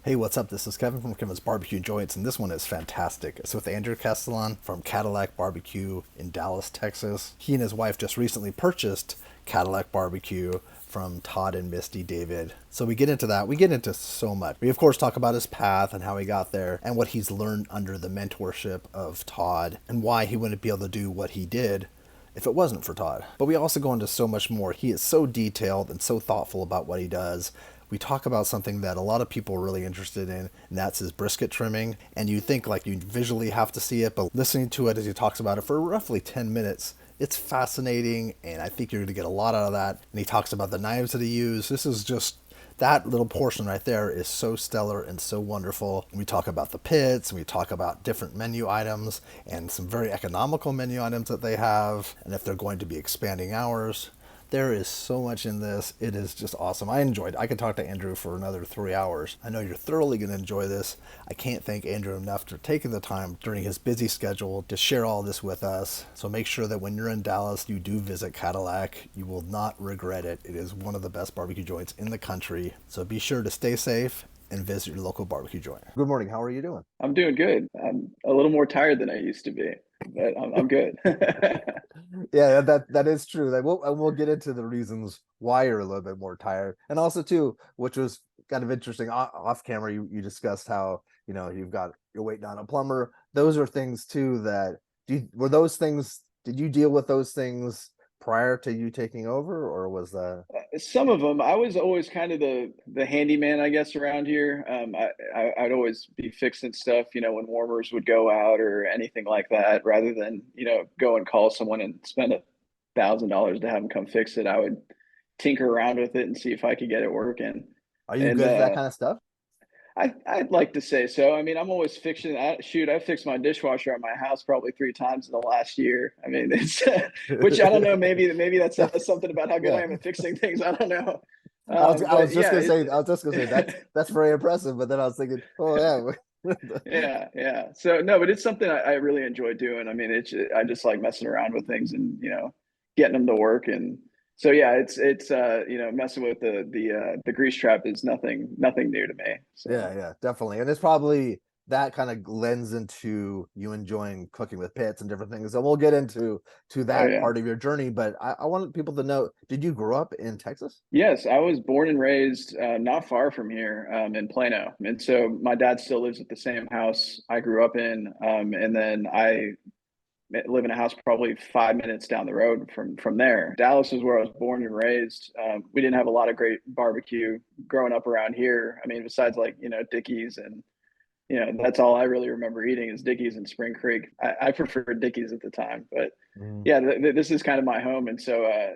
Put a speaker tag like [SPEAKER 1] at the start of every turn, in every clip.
[SPEAKER 1] Hey, what's up? This is Kevin from Kevin's Barbecue Joints, and this one is fantastic. It's with Andrew Castelan from Cattleack Barbeque in Dallas, Texas. He and his wife just recently purchased Cattleack Barbecue from Todd and Misty David. So we get into that. We get into so much. We, of course, talk about his path and how he got there and what he's learned under the mentorship of Todd and why he wouldn't be able to do what he did if it wasn't for Todd. But we also go into so much more. He is so detailed and so thoughtful about what he does. We talk about something that a lot of people are really interested in, and that's his brisket trimming. And you think like you visually have to see it, but listening to it as he talks about it for roughly 10 minutes, it's fascinating, and I think you're going to get a lot out of that. And he talks about the knives that he used. This is just that little portion right there is so stellar and so wonderful. We talk about the pits, and we talk about different menu items and some very economical menu items that they have, and if they're going to be expanding hours. There is so much in this. It is just awesome. I enjoyed it. I could talk to Andrew for another 3 hours. I know you're thoroughly going to enjoy this. I can't thank Andrew enough for taking the time during his busy schedule to share all this with us. So make sure that when you're in Dallas, you do visit Cattleack. You will not regret it. It is one of the best barbecue joints in the country. So be sure to stay safe and visit your local barbecue joint. Good morning. How are you doing?
[SPEAKER 2] I'm doing good. I'm a little more tired than I used to be, but I'm good.
[SPEAKER 1] Yeah, that is true. That we'll get into the reasons why you're a little bit more tired, and also too, which was kind of interesting off camera. You discussed how you're waiting on a plumber. Those are things too that were those things. Did you deal with those things prior to you taking over, or was that?
[SPEAKER 2] Some of them, I was always kind of the handyman, I guess, around here. I'd always be fixing stuff, when warmers would go out or anything like that, rather than go and call someone and spend $1,000 to have them come fix it. I would tinker around with it and see if I could get it working.
[SPEAKER 1] Are you
[SPEAKER 2] And
[SPEAKER 1] good at that kind of stuff?
[SPEAKER 2] I'd like to say so. I mean, I'm always fixing. I fixed my dishwasher at my house probably 3 times in the last year. I mean, it's which I don't know. Maybe that says something about how good I
[SPEAKER 1] Yeah.
[SPEAKER 2] am at fixing things. I don't know.
[SPEAKER 1] I was
[SPEAKER 2] But
[SPEAKER 1] just
[SPEAKER 2] yeah,
[SPEAKER 1] gonna say that's very impressive, but then I was thinking, oh yeah.
[SPEAKER 2] yeah. So no, but it's something I really enjoy doing. I mean, I just like messing around with things and getting them to work. And so yeah, it's messing with the grease trap is nothing new to me. So.
[SPEAKER 1] Yeah, definitely. And it's probably that kind of lends into you enjoying cooking with pits and different things. And we'll get into
[SPEAKER 2] Oh
[SPEAKER 1] that
[SPEAKER 2] yeah.
[SPEAKER 1] part of your journey. But I wanted people to know, did you grow up in Texas?
[SPEAKER 2] Yes, I was born and raised not far from here in Plano, and so my dad still lives at the same house I grew up in, and then I live in a house probably 5 minutes down the road from there. Dallas is where I was born and raised. We didn't have a lot of great barbecue growing up around here. I mean, besides like Dickey's and that's all I really remember eating is Dickey's and Spring Creek. I preferred Dickey's at the time, but
[SPEAKER 1] Mm.
[SPEAKER 2] yeah, this is kind of my home, and so I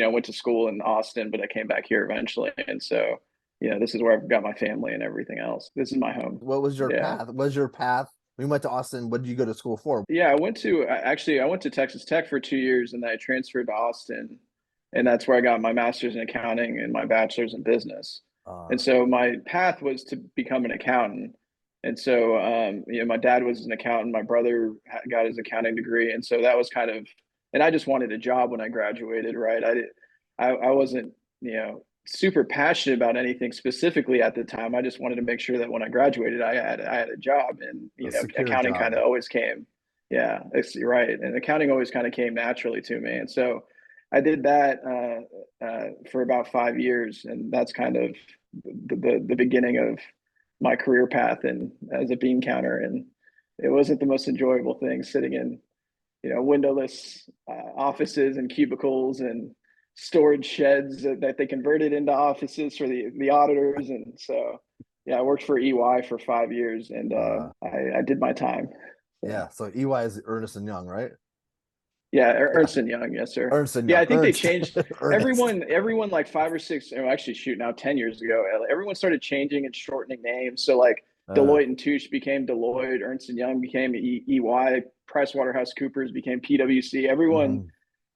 [SPEAKER 2] went to school in Austin, but I came back here eventually, and so this is where I've got my family and everything else. This is my home.
[SPEAKER 1] What was your
[SPEAKER 2] Yeah,
[SPEAKER 1] path? Was your path? We went to Austin. What did you go to school for?
[SPEAKER 2] yeah. I went to Texas Tech for 2 years, and then I transferred to Austin, and that's where I got my master's in accounting and my bachelor's in business. And
[SPEAKER 1] Uh,
[SPEAKER 2] so my path was to become an accountant. And so, my dad was an accountant. My brother got his accounting degree, and so that was kind of. And I just wanted a job when I graduated, right? I wasn't, super passionate about anything specifically at the time. I just wanted to make sure that when I graduated, I had a job, and
[SPEAKER 1] a secure
[SPEAKER 2] accounting kind
[SPEAKER 1] job.
[SPEAKER 2] of always came. Yeah, you're right, and accounting always kind of came naturally to me, and so I did that for about 5 years, and that's kind of the beginning of my career path and as a bean counter. And it wasn't the most enjoyable thing sitting in windowless offices and cubicles and storage sheds that they converted into offices for the auditors. And so yeah, I worked for EY for 5 years, and
[SPEAKER 1] Uh,
[SPEAKER 2] I did my time. So
[SPEAKER 1] yeah. So EY is Ernest and Young, right?
[SPEAKER 2] yeah,
[SPEAKER 1] Yeah.
[SPEAKER 2] Ernst and Young, yes sir.
[SPEAKER 1] Ernst and
[SPEAKER 2] Yeah,
[SPEAKER 1] Young.
[SPEAKER 2] I think they
[SPEAKER 1] Ernst.
[SPEAKER 2] changed
[SPEAKER 1] Ernest.
[SPEAKER 2] everyone like 5 or 6, or actually shoot, now 10 years ago, everyone started changing and shortening names. So like
[SPEAKER 1] Uh,
[SPEAKER 2] Deloitte and Touche became Deloitte, Ernst and Young became EY, PricewaterhouseCoopers became PwC. Everyone
[SPEAKER 1] mhm.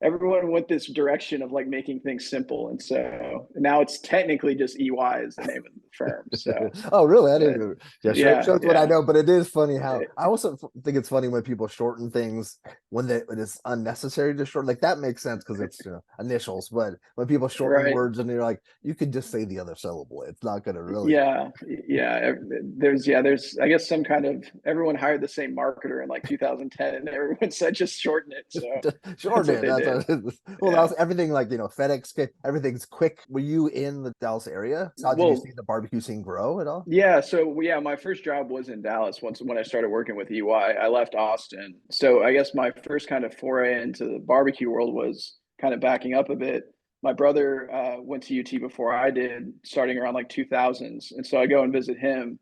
[SPEAKER 2] everyone went this direction of like making things simple, and so now it's technically just EY is the name of the firm. So,
[SPEAKER 1] Oh, really? I
[SPEAKER 2] but
[SPEAKER 1] didn't. Yeah,
[SPEAKER 2] yeah,
[SPEAKER 1] shows what I
[SPEAKER 2] yeah,
[SPEAKER 1] know. But it is funny how I also think it's funny when people shorten things when it's unnecessary to shorten. Like that makes sense because it's initials. But when people shorten
[SPEAKER 2] right.
[SPEAKER 1] words and you're like, you could just say the other syllable. It's not going to really
[SPEAKER 2] Yeah, yeah. There's I guess some kind of everyone hired the same marketer in like 2010, and everyone said just shorten it. So that's
[SPEAKER 1] shorten
[SPEAKER 2] what
[SPEAKER 1] it.
[SPEAKER 2] they
[SPEAKER 1] That's
[SPEAKER 2] did.
[SPEAKER 1] what it is. Well, that
[SPEAKER 2] Yeah.
[SPEAKER 1] was everything like FedEx. Everything's quick. Were you in the Dallas area? How did you see
[SPEAKER 2] Well,
[SPEAKER 1] the barbecue scene grow at all?
[SPEAKER 2] yeah. So yeah, my first job was in Dallas. Once when I started working with EY, I left Austin. So I guess my first kind of foray into the barbecue world was kind of backing up a bit. My brother went to UT before I did, starting around like 2000s, and so I go and visit him.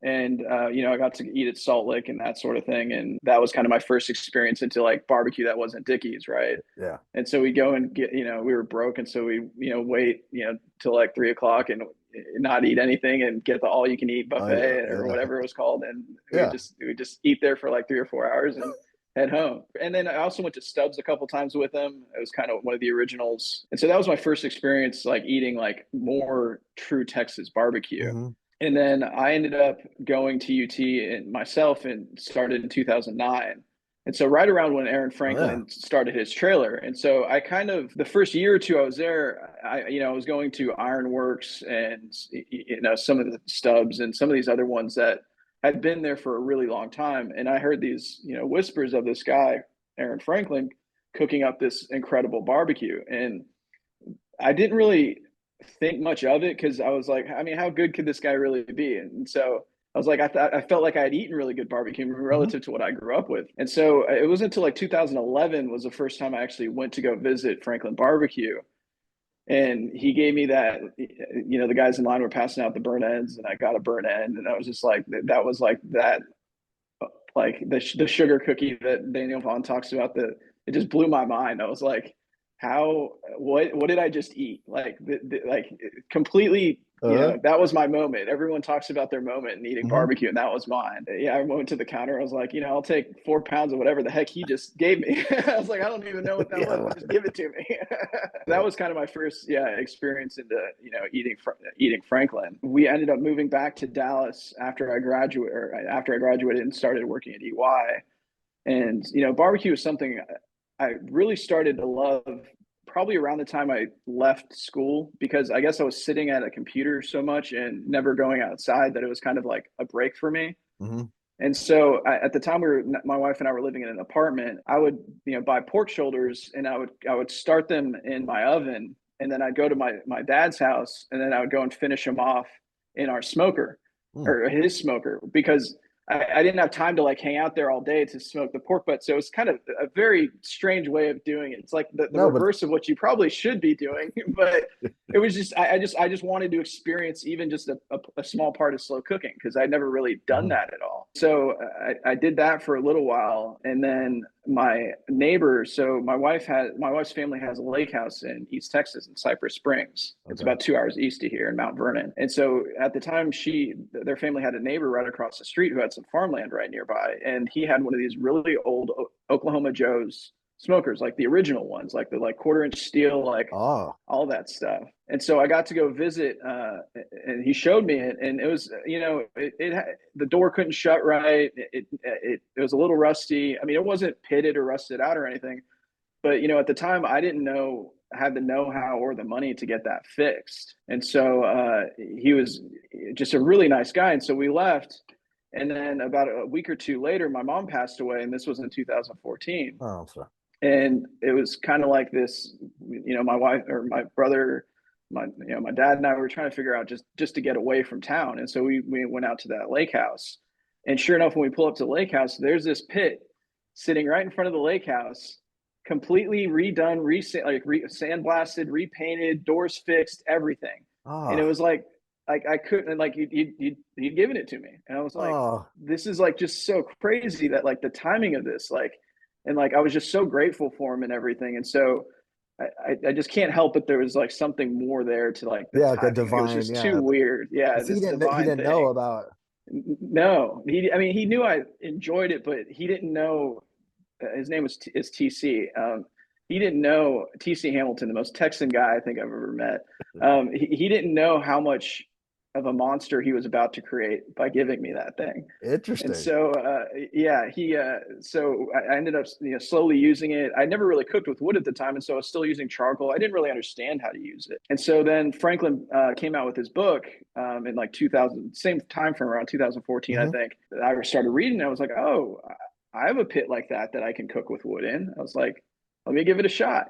[SPEAKER 2] And I got to eat at Salt Lick and that sort of thing, and that was kind of my first experience into like barbecue that wasn't Dickies, right?
[SPEAKER 1] Yeah.
[SPEAKER 2] And so we go and get, we were broke, and so we wait till like 3 o'clock and not eat anything and get the all you can eat
[SPEAKER 1] Oh yeah.
[SPEAKER 2] buffet or
[SPEAKER 1] Yeah.
[SPEAKER 2] whatever it was called, and
[SPEAKER 1] Yeah.
[SPEAKER 2] we would just eat there for like 3 or 4 hours and head home. And then I also went to Stubbs a couple times with them. It was kind of one of the originals, and so that was my first experience like eating like more true Texas barbecue.
[SPEAKER 1] Hmm.
[SPEAKER 2] And then I ended up going to UT and myself and started in 2009. And so right around when Aaron
[SPEAKER 1] Oh yeah.
[SPEAKER 2] Franklin started his trailer. And so I kind of the first year or two I was there, I was going to Ironworks and some of the Stubbs and some of these other ones that had been there for a really long time. And I heard these, whispers of this guy, Aaron Franklin, cooking up this incredible barbecue. And I didn't really think much of it because I was like, I mean, how good could this guy really be? And so I was like, I felt like I had eaten really good barbecue
[SPEAKER 1] Hmm.
[SPEAKER 2] relative to what I grew up with. And so it wasn't until like 2011 was the first time I actually went to go visit Franklin Barbecue. And he gave me that, the guys in line were passing out the burn ends, and I got a burn end, and I was just like, that was like that, like the sugar cookie that Daniel Vaughn talks about. That it just blew my mind. I was like, how what did I just eat? Like like completely.
[SPEAKER 1] Uh,
[SPEAKER 2] That was my moment. Everyone talks about their moment in eating
[SPEAKER 1] hmm.
[SPEAKER 2] barbecue, and that was mine. Yeah, I went to the counter. I was like, I'll take 4 pounds of whatever the heck he just gave me. I was like, I don't even know what that was,
[SPEAKER 1] Yeah.
[SPEAKER 2] but just give it to me. That was kind of my first, experience into eating Franklin. We ended up moving back to Dallas after I graduated and started working at EY. And barbecue is something I really started to love probably around the time I left school, because I guess I was sitting at a computer so much and never going outside that it was kind of like a break for me.
[SPEAKER 1] Hmm.
[SPEAKER 2] And so at the time my wife and I were living in an apartment, I would, buy pork shoulders, and I would start them in my oven, and then I'd go to my dad's house, and then I would go and finish them off in our smoker,
[SPEAKER 1] Mm.
[SPEAKER 2] or his smoker, because I didn't have time to like hang out there all day to smoke the pork butt. So it's kind of a very strange way of doing it. It's like the
[SPEAKER 1] No, but
[SPEAKER 2] reverse of what you probably should be doing. But it was just I just wanted to experience even just a small part of slow cooking, because I'd never really done
[SPEAKER 1] mhm.
[SPEAKER 2] that at all. So I did that for a little while, and then my neighbor, so my wife's family has a lake house in East Texas in Cypress Springs. It's
[SPEAKER 1] Okay.
[SPEAKER 2] about 2 hours east of here in Mount Vernon. And so at the time, their family had a neighbor right across the street who had some farmland right nearby, and he had one of these really old Oklahoma Joe's smokers, like the original ones, like the like quarter-inch steel, like
[SPEAKER 1] Oh,
[SPEAKER 2] all that stuff. And so I got to go visit, and he showed me it, and it was, the door couldn't shut right. It was a little rusty. I mean, it wasn't pitted or rusted out or anything, but at the time I didn't had the know-how or the money to get that fixed. And so he was just a really nice guy. And so we left, and then about a week or two later, my mom passed away, and this was in 2014.
[SPEAKER 1] oh, I'm sorry.
[SPEAKER 2] And it was kind of like this, my wife or my brother, my dad and I were trying to figure out just to get away from town. And so we went out to that lake house, and sure enough, when we pull up to the lake house, there's this pit sitting right in front of the lake house, completely redone, sandblasted, repainted, doors fixed, everything. And it
[SPEAKER 1] Oh,
[SPEAKER 2] was like I couldn't, like he'd given it to me, and I was like,
[SPEAKER 1] oh,
[SPEAKER 2] this is like just so crazy that like the timing of this, like, and like I was just so grateful for him and everything. And so I just can't help it. There was like something more there to like the
[SPEAKER 1] yeah, like a
[SPEAKER 2] timing. Like it was
[SPEAKER 1] divine,
[SPEAKER 2] just too
[SPEAKER 1] yeah.
[SPEAKER 2] weird. Yeah,
[SPEAKER 1] Because
[SPEAKER 2] this
[SPEAKER 1] he
[SPEAKER 2] divine
[SPEAKER 1] didn't know
[SPEAKER 2] thing.
[SPEAKER 1] about.
[SPEAKER 2] No, I mean, he knew I enjoyed it, but he didn't know. His name is TC. he didn't know TC Hamilton, the most Texan guy I think I've ever met. He didn't know how much of a monster he was about to create by giving me that thing. And
[SPEAKER 1] Interesting.
[SPEAKER 2] so, yeah, so I ended up, slowly using it. I never really cooked with wood at the time. And so I was still using charcoal. I didn't really understand how to use it. And so then Franklin came out with his book in like 2000, same time frame, around 2014, I
[SPEAKER 1] Hmm.
[SPEAKER 2] think. I started reading. I was like, oh, I have a pit like that I can cook with wood in. I was like, let me give it a shot.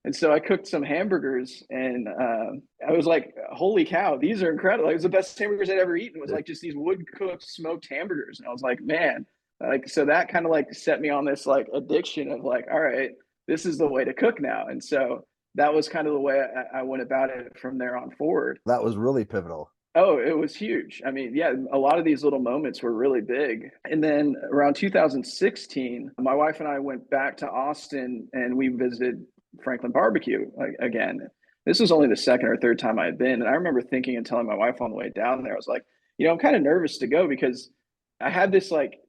[SPEAKER 2] And so I cooked some hamburgers, and I was like, "Holy cow, these are incredible!" Like, it was the best hamburgers I'd ever eaten. It was like just these wood cooked smoked hamburgers, and I was like, "Man!" Like, so that kind of like set me on this like addiction of like, "All right, this is the way to cook now." And so that was kind of the way I went about it from there on forward.
[SPEAKER 1] That was really pivotal.
[SPEAKER 2] Oh, it was huge. I mean, yeah, a lot of these little moments were really big. And then around 2016, my wife and I went back to Austin and we visited Franklin Barbecue again. This was only the second or third time I had been. And I remember thinking and telling my wife on the way down there, I was like, I'm kind of nervous to go because I had this like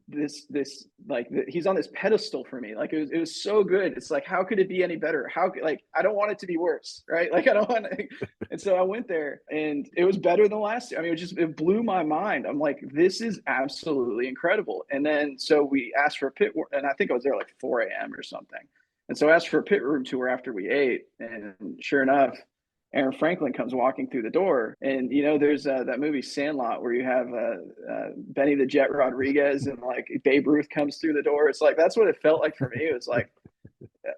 [SPEAKER 2] this like he's on this pedestal for me. Like it was so good. It's like, how could it be any better? Like I don't want it to be worse, right? Like I don't want to. And so I went there and it was better than last year. I mean, it blew my mind. I'm like, this is absolutely incredible. And then so we asked for a pit, and I think I was there like 4 a.m. or something. And so I asked for a pit room tour after we ate, and sure enough, Aaron Franklin comes walking through the door, and there's that movie Sandlot where you have Benny the Jet Rodriguez and like Babe Ruth comes through the door. It's like that's what it felt like for me. It was like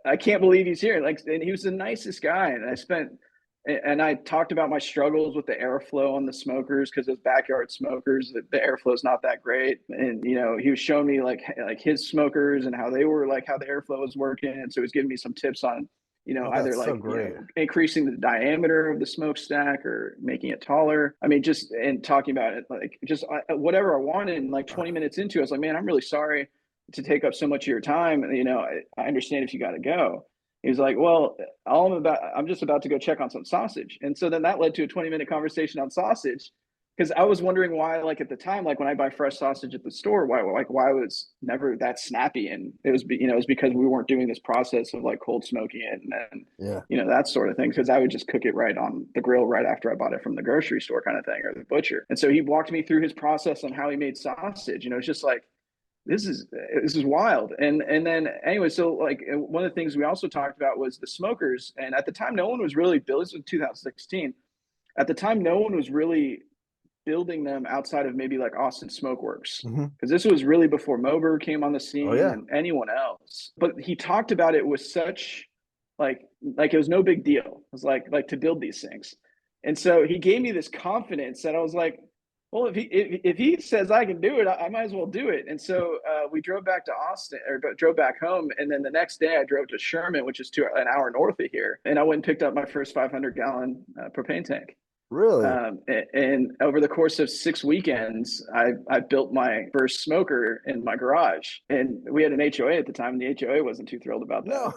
[SPEAKER 2] I can't believe he's here. Like, and he was the nicest guy. And I talked about my struggles with the airflow on the smokers because those backyard smokers, the airflow is not that great. And he was showing me like his smokers and how they were like how the airflow was working. And so he was giving me some tips on
[SPEAKER 1] Oh,
[SPEAKER 2] either
[SPEAKER 1] that's so
[SPEAKER 2] like
[SPEAKER 1] great.
[SPEAKER 2] increasing the diameter of the smokestack or making it taller. I mean, just and talking about it like just whatever I wanted. And like 20 minutes into it, I was like, man, I'm really sorry to take up so much of your time. I understand if you got to go. He was like, well, I'm just about to go check on some sausage. And so then that led to a 20-minute conversation on sausage because I was wondering why, like at the time, like when I buy fresh sausage at the store, why was never that snappy? And it was because we weren't doing this process of like cold smoking it and
[SPEAKER 1] Yeah.
[SPEAKER 2] that sort of thing. Because I would just cook it right on the grill right after I bought it from the grocery store kind of thing or the butcher. And so he walked me through his process on how he made sausage. It's just like this is wild. And then anyway, so like one of the things we also talked about was the smokers. And at the time, no one was really building. This was 2016. At the time, no one was really building them outside of maybe like Austin Smokeworks
[SPEAKER 1] Hmm.
[SPEAKER 2] because this was really before Moberg came on the
[SPEAKER 1] Oh
[SPEAKER 2] scene
[SPEAKER 1] yeah.
[SPEAKER 2] and anyone else. But he talked about it with such like it was no big deal. It was like to build these things. And so he gave me this confidence that I was like, well, if he says I can do it, I might as well do it. And so we drove back to Austin or drove back home. And then the next day I drove to Sherman, which is an hour north of here. And I went and picked up my first 500-gallon propane tank.
[SPEAKER 1] Really?
[SPEAKER 2] And over the course of 6 weekends, I built my first smoker in my garage. And we had an HOA at the time, and the HOA wasn't too thrilled about that.
[SPEAKER 1] No.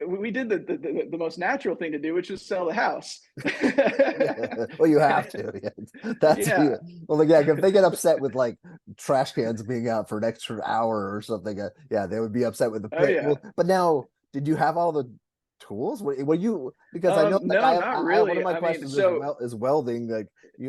[SPEAKER 2] We did the most natural thing to do, which was sell the house.
[SPEAKER 1] Yeah. Well, you have to. Yeah. That's
[SPEAKER 2] Yeah.
[SPEAKER 1] well, like, yeah. If they get upset with like trash cans being out for an extra hour or something, yeah, they would be upset with the
[SPEAKER 2] Oh
[SPEAKER 1] pit.
[SPEAKER 2] yeah.
[SPEAKER 1] Well, but now, did you have all the tools? Were you because I know like
[SPEAKER 2] No, not
[SPEAKER 1] I have one of
[SPEAKER 2] really.
[SPEAKER 1] my
[SPEAKER 2] I mean,
[SPEAKER 1] questions
[SPEAKER 2] so
[SPEAKER 1] is welding. Like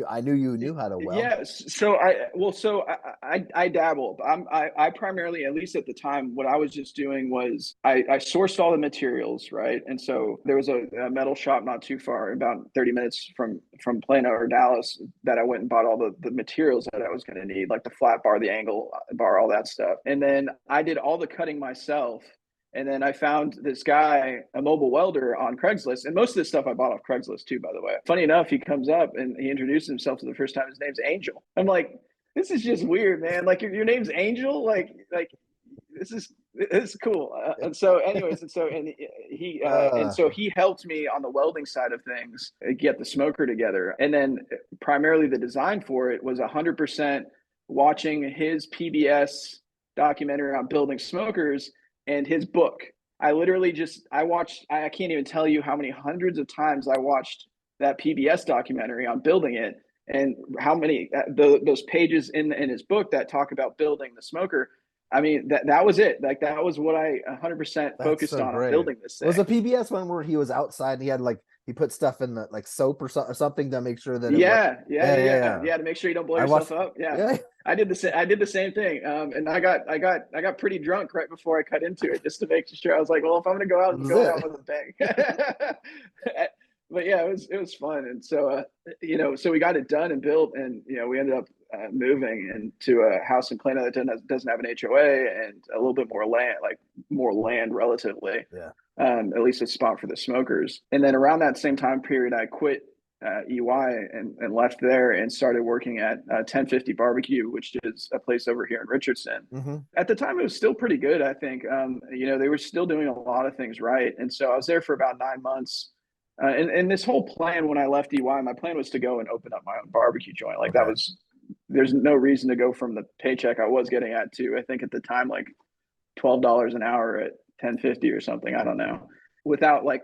[SPEAKER 1] I knew you knew how to weld.
[SPEAKER 2] yeah, so I dabble. I primarily, at least at the time, what I was just doing was I sourced all the materials, right? And so there was a metal shop not too far, about 30 minutes from Plano or Dallas, that I went and bought all the materials that I was going to need, like the flat bar, the angle bar, all that stuff. And then I did all the cutting myself. And then I found this guy, a mobile welder on Craigslist. And most of this stuff I bought off Craigslist too, by the way. Funny enough, he comes up and he introduces himself for the first time. His name's Angel. I'm like, this is just weird, man. Like your name's Angel? Like this is cool. And so anyways, and
[SPEAKER 1] Uh,
[SPEAKER 2] so he helped me on the welding side of things get the smoker together. And then primarily the design for it was 100% watching his PBS documentary on building smokers and his book. I can't even tell you how many hundreds of times I watched that PBS documentary on building it and how many those pages in his book that talk about building the smoker. I mean, that was it. Like that was what I 100%
[SPEAKER 1] That's
[SPEAKER 2] focused
[SPEAKER 1] so
[SPEAKER 2] on
[SPEAKER 1] great.
[SPEAKER 2] building this
[SPEAKER 1] Was the
[SPEAKER 2] thing.
[SPEAKER 1] PBS one where he was outside and he had like he put stuff in the like soap or something to make sure that it was
[SPEAKER 2] Yeah, yeah,
[SPEAKER 1] yeah,
[SPEAKER 2] yeah,
[SPEAKER 1] yeah,
[SPEAKER 2] yeah,
[SPEAKER 1] yeah.
[SPEAKER 2] yeah. To make sure you don't blow
[SPEAKER 1] I
[SPEAKER 2] yourself
[SPEAKER 1] watched
[SPEAKER 2] up. Yeah,
[SPEAKER 1] yeah,
[SPEAKER 2] I did the same thing. And I got pretty drunk right before I cut into it, just to make sure. I was like, well, if I'm gonna go out,
[SPEAKER 1] this
[SPEAKER 2] I'm
[SPEAKER 1] is
[SPEAKER 2] going out
[SPEAKER 1] it.
[SPEAKER 2] with a bang. But yeah, it was fun. And so, so we got it done and built, and we ended up moving into a house in Plano that doesn't have an HOA and a little bit more land relatively,
[SPEAKER 1] Yeah.
[SPEAKER 2] at least a spot for the smokers. And then around that same time period, I quit EY and left there and started working at 1050 Barbecue, which is a place over here in Richardson.
[SPEAKER 1] Mm-hmm.
[SPEAKER 2] At the time, it was still pretty good, I think. They were still doing a lot of things right. And so I was there for about 9 months. And this whole plan when I left EY, my plan was to go and open up my own barbecue joint. Like that
[SPEAKER 1] Okay.
[SPEAKER 2] was, there's no reason to go from the paycheck I was getting at to, I think at the time, like $12 an hour at 1050 or something. I don't know. Without like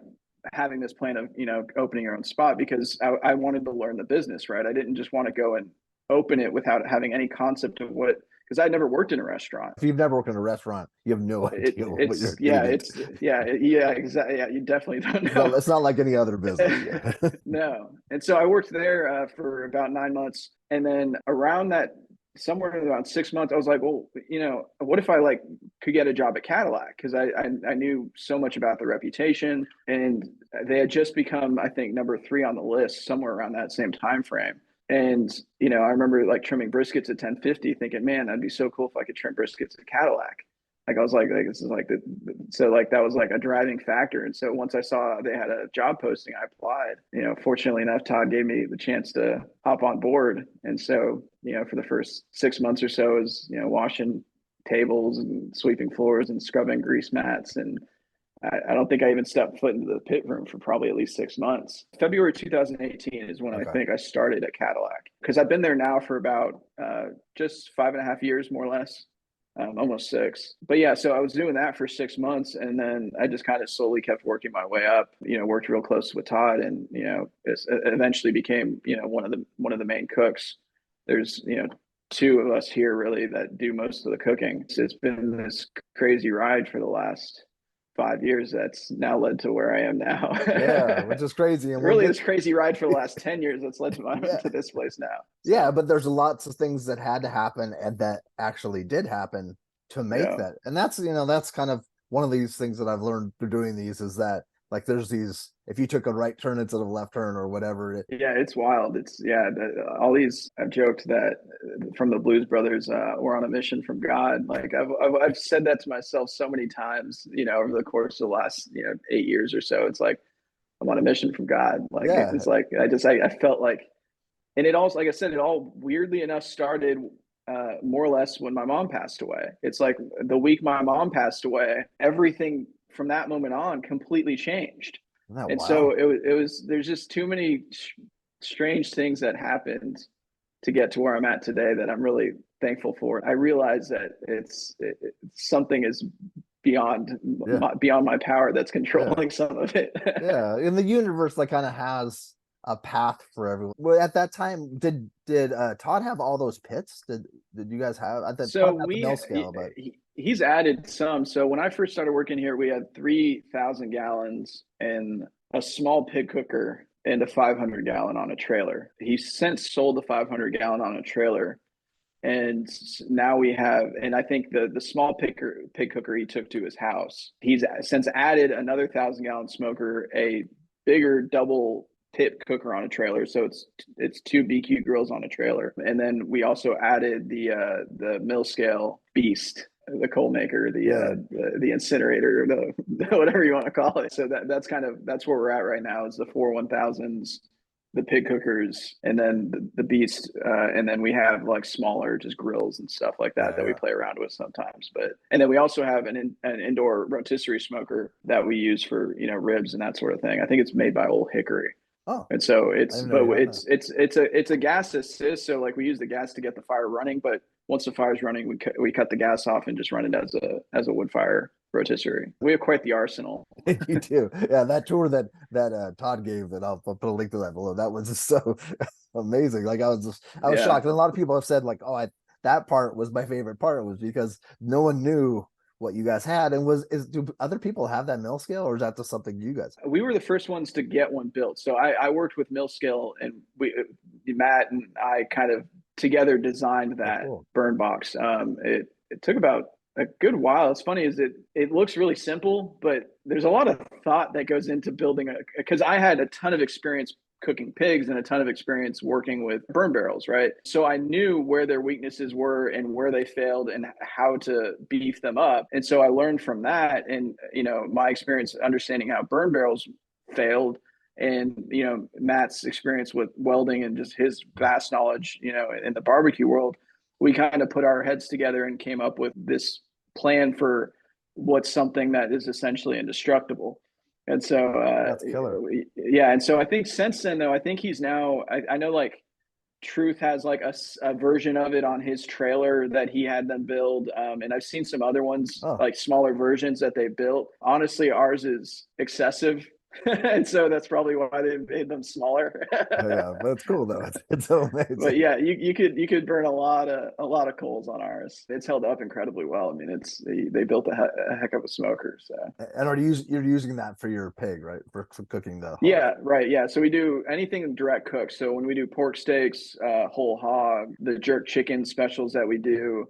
[SPEAKER 2] having this plan of opening your own spot, because I wanted to learn the business, right? I didn't just want to go and open it without having any concept of what, because I'd never worked in a restaurant.
[SPEAKER 1] If you've never worked in a restaurant, you have no idea what you're getting into.
[SPEAKER 2] Yeah, exactly. Yeah, you definitely don't know.
[SPEAKER 1] It's not like any other business. Yeah.
[SPEAKER 2] No. And so I worked there for about 9 months. And then around that, somewhere around 6 months, I was like, well, what if I like could get a job at Cattleack? Because I knew so much about the reputation, and they had just become, I think, number 3 on the list somewhere around that same time frame. And I remember like trimming briskets at 1050, thinking, man, that'd be so cool if I could trim briskets at Cattleack. Like I was like this is like so like that was like a driving factor. And so once I saw they had a job posting, I applied. Fortunately enough, Todd gave me the chance to hop on board. And so for the first 6 months or so, is washing tables and sweeping floors and scrubbing grease mats. And I don't think I even stepped foot into the pit room for probably at least 6 months. February 2018 is when I
[SPEAKER 1] Okay.
[SPEAKER 2] think I started at Cattleack, because I've been there now for about just 5.5 years, more or less, almost 6. But yeah, so I was doing that for 6 months, and then I just kind of slowly kept working my way up. Worked real close with Todd, and eventually became one of the main cooks. There's 2 of us here really that do most of the cooking. So it's been this crazy ride for the last 5 years that's now led to where I am now.
[SPEAKER 1] Yeah, which is crazy. And we'll
[SPEAKER 2] Really,
[SPEAKER 1] get
[SPEAKER 2] this crazy ride for the last 10 years that's led
[SPEAKER 1] yeah.
[SPEAKER 2] to this place now.
[SPEAKER 1] Yeah,
[SPEAKER 2] So
[SPEAKER 1] but there's lots of things that had to happen and that actually did happen to make
[SPEAKER 2] yeah.
[SPEAKER 1] that. And that's kind of one of these things that I've learned through doing these is that like there's these if you took a right turn instead of a left turn or whatever
[SPEAKER 2] Yeah, it's wild. All these. I've joked that from the Blues Brothers, we're on a mission from God. Like I've said that to myself so many times, over the course of the last 8 years or so. It's like I'm on a mission from God. Like
[SPEAKER 1] yeah,
[SPEAKER 2] it's like I felt like, and it also, like I said, it all weirdly enough started more or less when my mom passed away. It's like the week my mom passed away, everything from that moment on completely changed.
[SPEAKER 1] isn't that
[SPEAKER 2] And so
[SPEAKER 1] wild?
[SPEAKER 2] it was there's just too many strange things that happened to get to where I'm at today that I'm really thankful for. I realize that something is
[SPEAKER 1] Yeah,
[SPEAKER 2] beyond my power that's
[SPEAKER 1] yeah,
[SPEAKER 2] controlling some of it.
[SPEAKER 1] yeah. In the universe, like kind of has a path for everyone. Well, at that time, did Todd have all those pits? Did you guys have? I thought
[SPEAKER 2] So
[SPEAKER 1] Todd had the mill scale, but
[SPEAKER 2] he's added some. So when I first started working here, we had 3,000 gallons and a small pig cooker and a 500 gallon on a trailer. He's since sold the 500 gallon on a trailer, and now we have, and I think the small pig cooker he took to his house. He's since added another 1,000 gallon smoker, a bigger double tip cooker on a trailer, so it's 2 BQ grills on a trailer. And then we also added the mill scale beast, the coal maker,
[SPEAKER 1] yeah,
[SPEAKER 2] the incinerator, the whatever you want to call it. So that's where we're at right now, is the 4 1000s, the pig cookers, and then the beast, and then we have like smaller just grills and stuff like that
[SPEAKER 1] yeah,
[SPEAKER 2] that we
[SPEAKER 1] yeah.
[SPEAKER 2] play around with sometimes. But and then we also have an indoor rotisserie smoker that we use for ribs and that sort of thing. I think it's made by Old Hickory.
[SPEAKER 1] Oh,
[SPEAKER 2] And so
[SPEAKER 1] I
[SPEAKER 2] it's,
[SPEAKER 1] didn't know
[SPEAKER 2] but
[SPEAKER 1] you had that.
[SPEAKER 2] it's a gas assist. So like we use the gas to get the fire running, but once the fire's running, we cut the gas off and just run it as a wood fire rotisserie. We have quite the arsenal.
[SPEAKER 1] You do. Yeah, that tour that Todd gave that I'll put a link to that below. That was just so amazing. Like I was
[SPEAKER 2] Yeah.
[SPEAKER 1] shocked. And a lot of people have said like, oh, that part was my favorite part, was because no one knew what you guys had. And do other people have that mill scale, or is that just something you guys have?
[SPEAKER 2] We were the first ones to get one built. So I worked with mill scale, and Matt and I kind of together designed
[SPEAKER 1] Oh,
[SPEAKER 2] that
[SPEAKER 1] cool.
[SPEAKER 2] burn box. It took about a good while. It's funny is it looks really simple, but there's a lot of thought that goes into building because I had a ton of experience cooking pigs and a ton of experience working with burn barrels, right? So I knew where their weaknesses were and where they failed and how to beef them up. And so I learned from that, and my experience understanding how burn barrels failed, and Matt's experience with welding and just his vast knowledge in the barbecue world, we kind of put our heads together and came up with this plan for what's something that is essentially indestructible. And so,
[SPEAKER 1] That's killer.
[SPEAKER 2] yeah. And so I think since then, though, I think he's now, I know like Truth has like a version of it on his trailer that he had them build. And I've seen some other ones,
[SPEAKER 1] Oh,
[SPEAKER 2] like smaller versions that they built. Honestly, ours is excessive. And so that's probably why they made them smaller.
[SPEAKER 1] yeah, but it's cool though. It's so
[SPEAKER 2] But
[SPEAKER 1] amazing.
[SPEAKER 2] yeah, you could burn a lot of coals on ours. It's held up incredibly well. I mean, they built a heck of a smoker. So
[SPEAKER 1] And you're using that for your pig, right? For cooking the hog.
[SPEAKER 2] yeah, right. Yeah. So we do anything direct cook. So when we do pork steaks, whole hog, the jerk chicken specials that we do,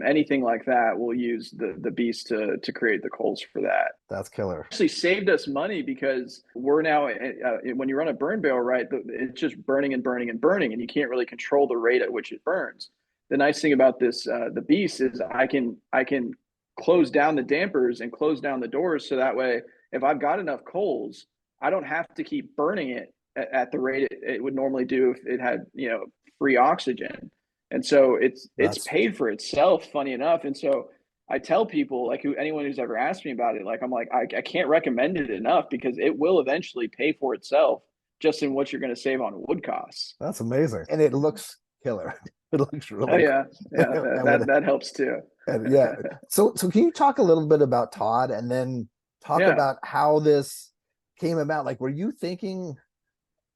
[SPEAKER 2] anything like that, we'll use the beast to create the coals for that.
[SPEAKER 1] That's killer.
[SPEAKER 2] Actually saved us money because we're now when you run a burn barrel, right, it's just burning and burning and burning, and you can't really control the rate at which it burns. The nice thing about this the beast is I can close down the dampers and close down the doors, so that way if I've got enough coals, I don't have to keep burning it at the rate it would normally do if it had free oxygen. And so it's
[SPEAKER 1] That's
[SPEAKER 2] paid for itself, funny enough. And so I tell people, like, anyone who's ever asked me about it, like, I'm like, I can't recommend it enough because it will eventually pay for itself just in what you're going to save on wood costs.
[SPEAKER 1] that's amazing, and it looks killer. It looks
[SPEAKER 2] Oh
[SPEAKER 1] really
[SPEAKER 2] yeah, yeah,
[SPEAKER 1] cool.
[SPEAKER 2] that helps too.
[SPEAKER 1] And yeah. So can you talk a little bit about Todd, and then talk
[SPEAKER 2] Yeah,
[SPEAKER 1] about how this came about? Like, were you thinking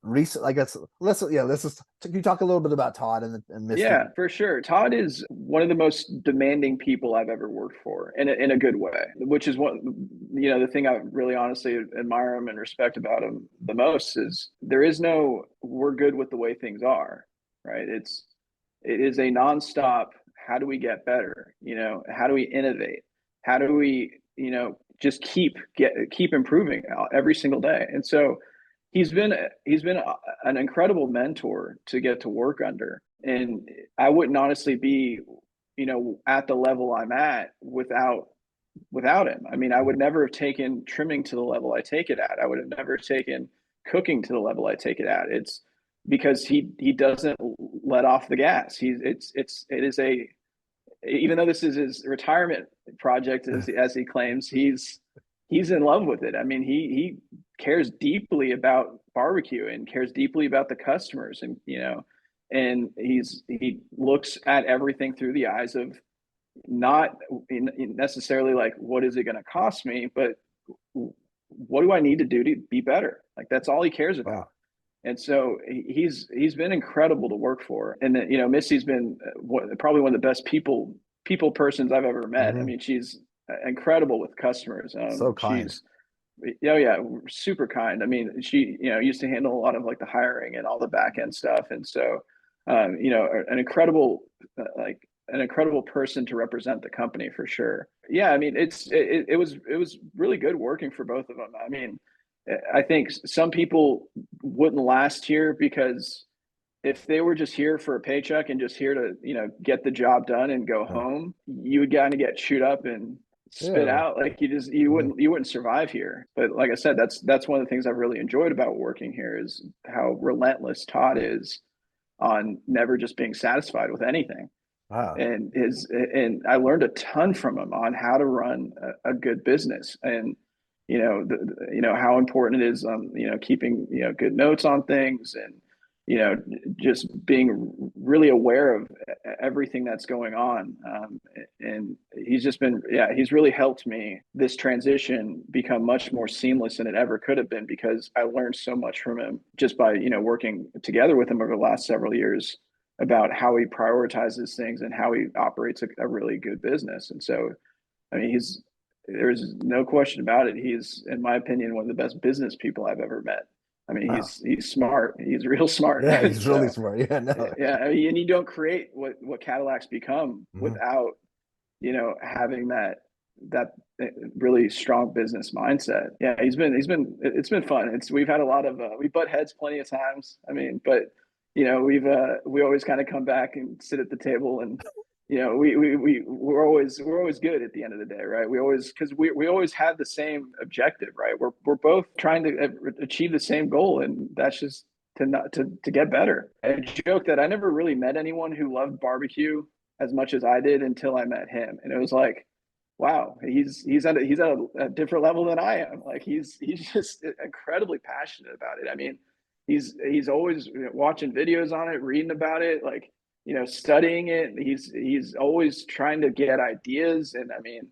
[SPEAKER 1] recent? I guess let's just can you talk a little bit about Todd and Misty?
[SPEAKER 2] yeah, for sure. Todd is one of the most demanding people I've ever worked for, in a good way, which is the thing I really honestly admire him and respect about him the most is there is no we're good with the way things are, right? It is a nonstop. How do we get better? How do we innovate? How do we, just keep improving every single day? And so he's been an incredible mentor to get to work under. And I wouldn't honestly be, at the level I'm at without him. I mean, I would never have taken trimming to the level I take it at. I would have never taken cooking to the level I take it at. It's because he doesn't let off the gas. It is a even though this is his retirement project as he claims, he's in love with it. I mean, he cares deeply about barbecue and cares deeply about the customers, and he looks at everything through the eyes of not necessarily like what is it going to cost me, but what do I need to do to be better? Like that's all he cares about.
[SPEAKER 1] Wow.
[SPEAKER 2] And so he's been incredible to work for. And then, Missy's been probably one of the best people persons I've ever met. I
[SPEAKER 1] Hmm.
[SPEAKER 2] mean, she's incredible with customers.
[SPEAKER 1] So kind.
[SPEAKER 2] She's oh yeah, super kind. I mean, she used to handle a lot of like the hiring and all the back end stuff. And so an incredible like an incredible person to represent the company for sure. Yeah, I mean, it was really good working for both of them. I mean, I think some people wouldn't last here because if they were just here for a paycheck and just here to, get the job done and go
[SPEAKER 1] Yeah.
[SPEAKER 2] home, you would kind of get chewed up and spit
[SPEAKER 1] Yeah.
[SPEAKER 2] out. Like you
[SPEAKER 1] Mhm.
[SPEAKER 2] wouldn't survive here. But like I said, that's one of the things I've really enjoyed about working here is how relentless Todd is on never just being satisfied with anything.
[SPEAKER 1] Wow.
[SPEAKER 2] And I learned a ton from him on how to run a good business, and how important it is keeping good notes on things, and just being really aware of everything that's going on. And he's really helped me this transition become much more seamless than it ever could have been, because I learned so much from him just by working together with him over the last several years. about how he prioritizes things and how he operates a really good business. And so, I mean, there's no question about it. He's, in my opinion, one of the best business people I've ever met. I mean,
[SPEAKER 1] Wow.
[SPEAKER 2] he's smart. He's real smart.
[SPEAKER 1] Yeah,
[SPEAKER 2] And
[SPEAKER 1] he's really
[SPEAKER 2] so,
[SPEAKER 1] smart. Yeah, no.
[SPEAKER 2] yeah, I mean, and you don't create what Cadillacs become
[SPEAKER 1] Mhm.
[SPEAKER 2] without, having that really strong business mindset. Yeah, it's been fun. We've had a lot of we butt heads plenty of times. I mean, but we always kind of come back and sit at the table, and we're always good at the end of the day, right? We always, because we always have the same objective, right? We're both trying to achieve the same goal, and that's just to get better. I joke that I never really met anyone who loved barbecue as much as I did until I met him, and it was like, wow, he's at a different level than I am. Like he's just incredibly passionate about it. I mean, he's always watching videos on it, reading about it, like studying it. He's always trying to get ideas, and I mean,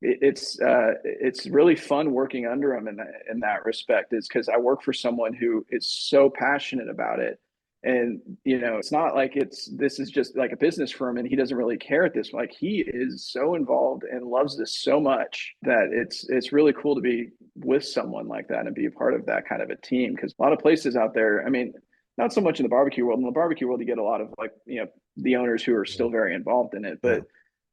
[SPEAKER 2] it's really fun working under him in that respect. Is because I work for someone who is so passionate about it, and it's not like this is just like a business firm and he doesn't really care at this. Like, he is so involved and loves this so much that it's really cool to be with someone like that and be a part of that kind of a team. Because a lot of places out there, I mean, not so much in the barbecue world. In the barbecue world, you get a lot of, like, the owners who are still very involved in it,
[SPEAKER 1] Yeah.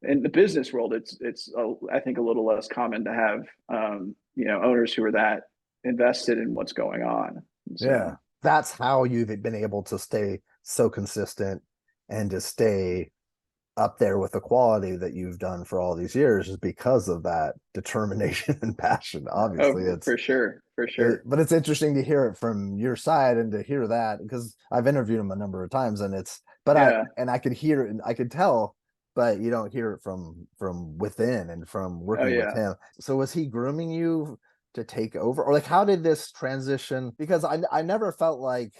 [SPEAKER 2] but in the business world, I think a little less common to have owners who are that invested in what's going on.
[SPEAKER 1] Yeah.
[SPEAKER 2] So
[SPEAKER 1] That's how you've been able to stay so consistent and to stay up there with the quality that you've done for all these years is because of that determination and passion. Obviously,
[SPEAKER 2] oh, for sure, for
[SPEAKER 1] it,
[SPEAKER 2] sure.
[SPEAKER 1] but it's interesting to hear it from your side and to hear that because I've interviewed him a number of times and
[SPEAKER 2] Yeah.
[SPEAKER 1] I could hear it and I could tell, but you don't hear it from within and from
[SPEAKER 2] Oh,
[SPEAKER 1] working with
[SPEAKER 2] yeah.
[SPEAKER 1] him. So was he grooming you to take over, or like how did this transition? Because I never felt like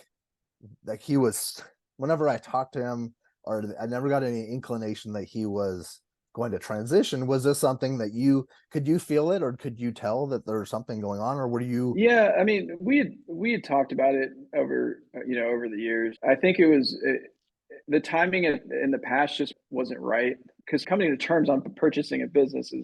[SPEAKER 1] he was, whenever I talked to him, or I never got any inclination that he was going to transition. Was this something that could you feel it, or could you tell that there was something going on, or were you?
[SPEAKER 2] Yeah, I mean, we had talked about it over over the years. I think the timing in the past just wasn't right, because coming to terms on purchasing a business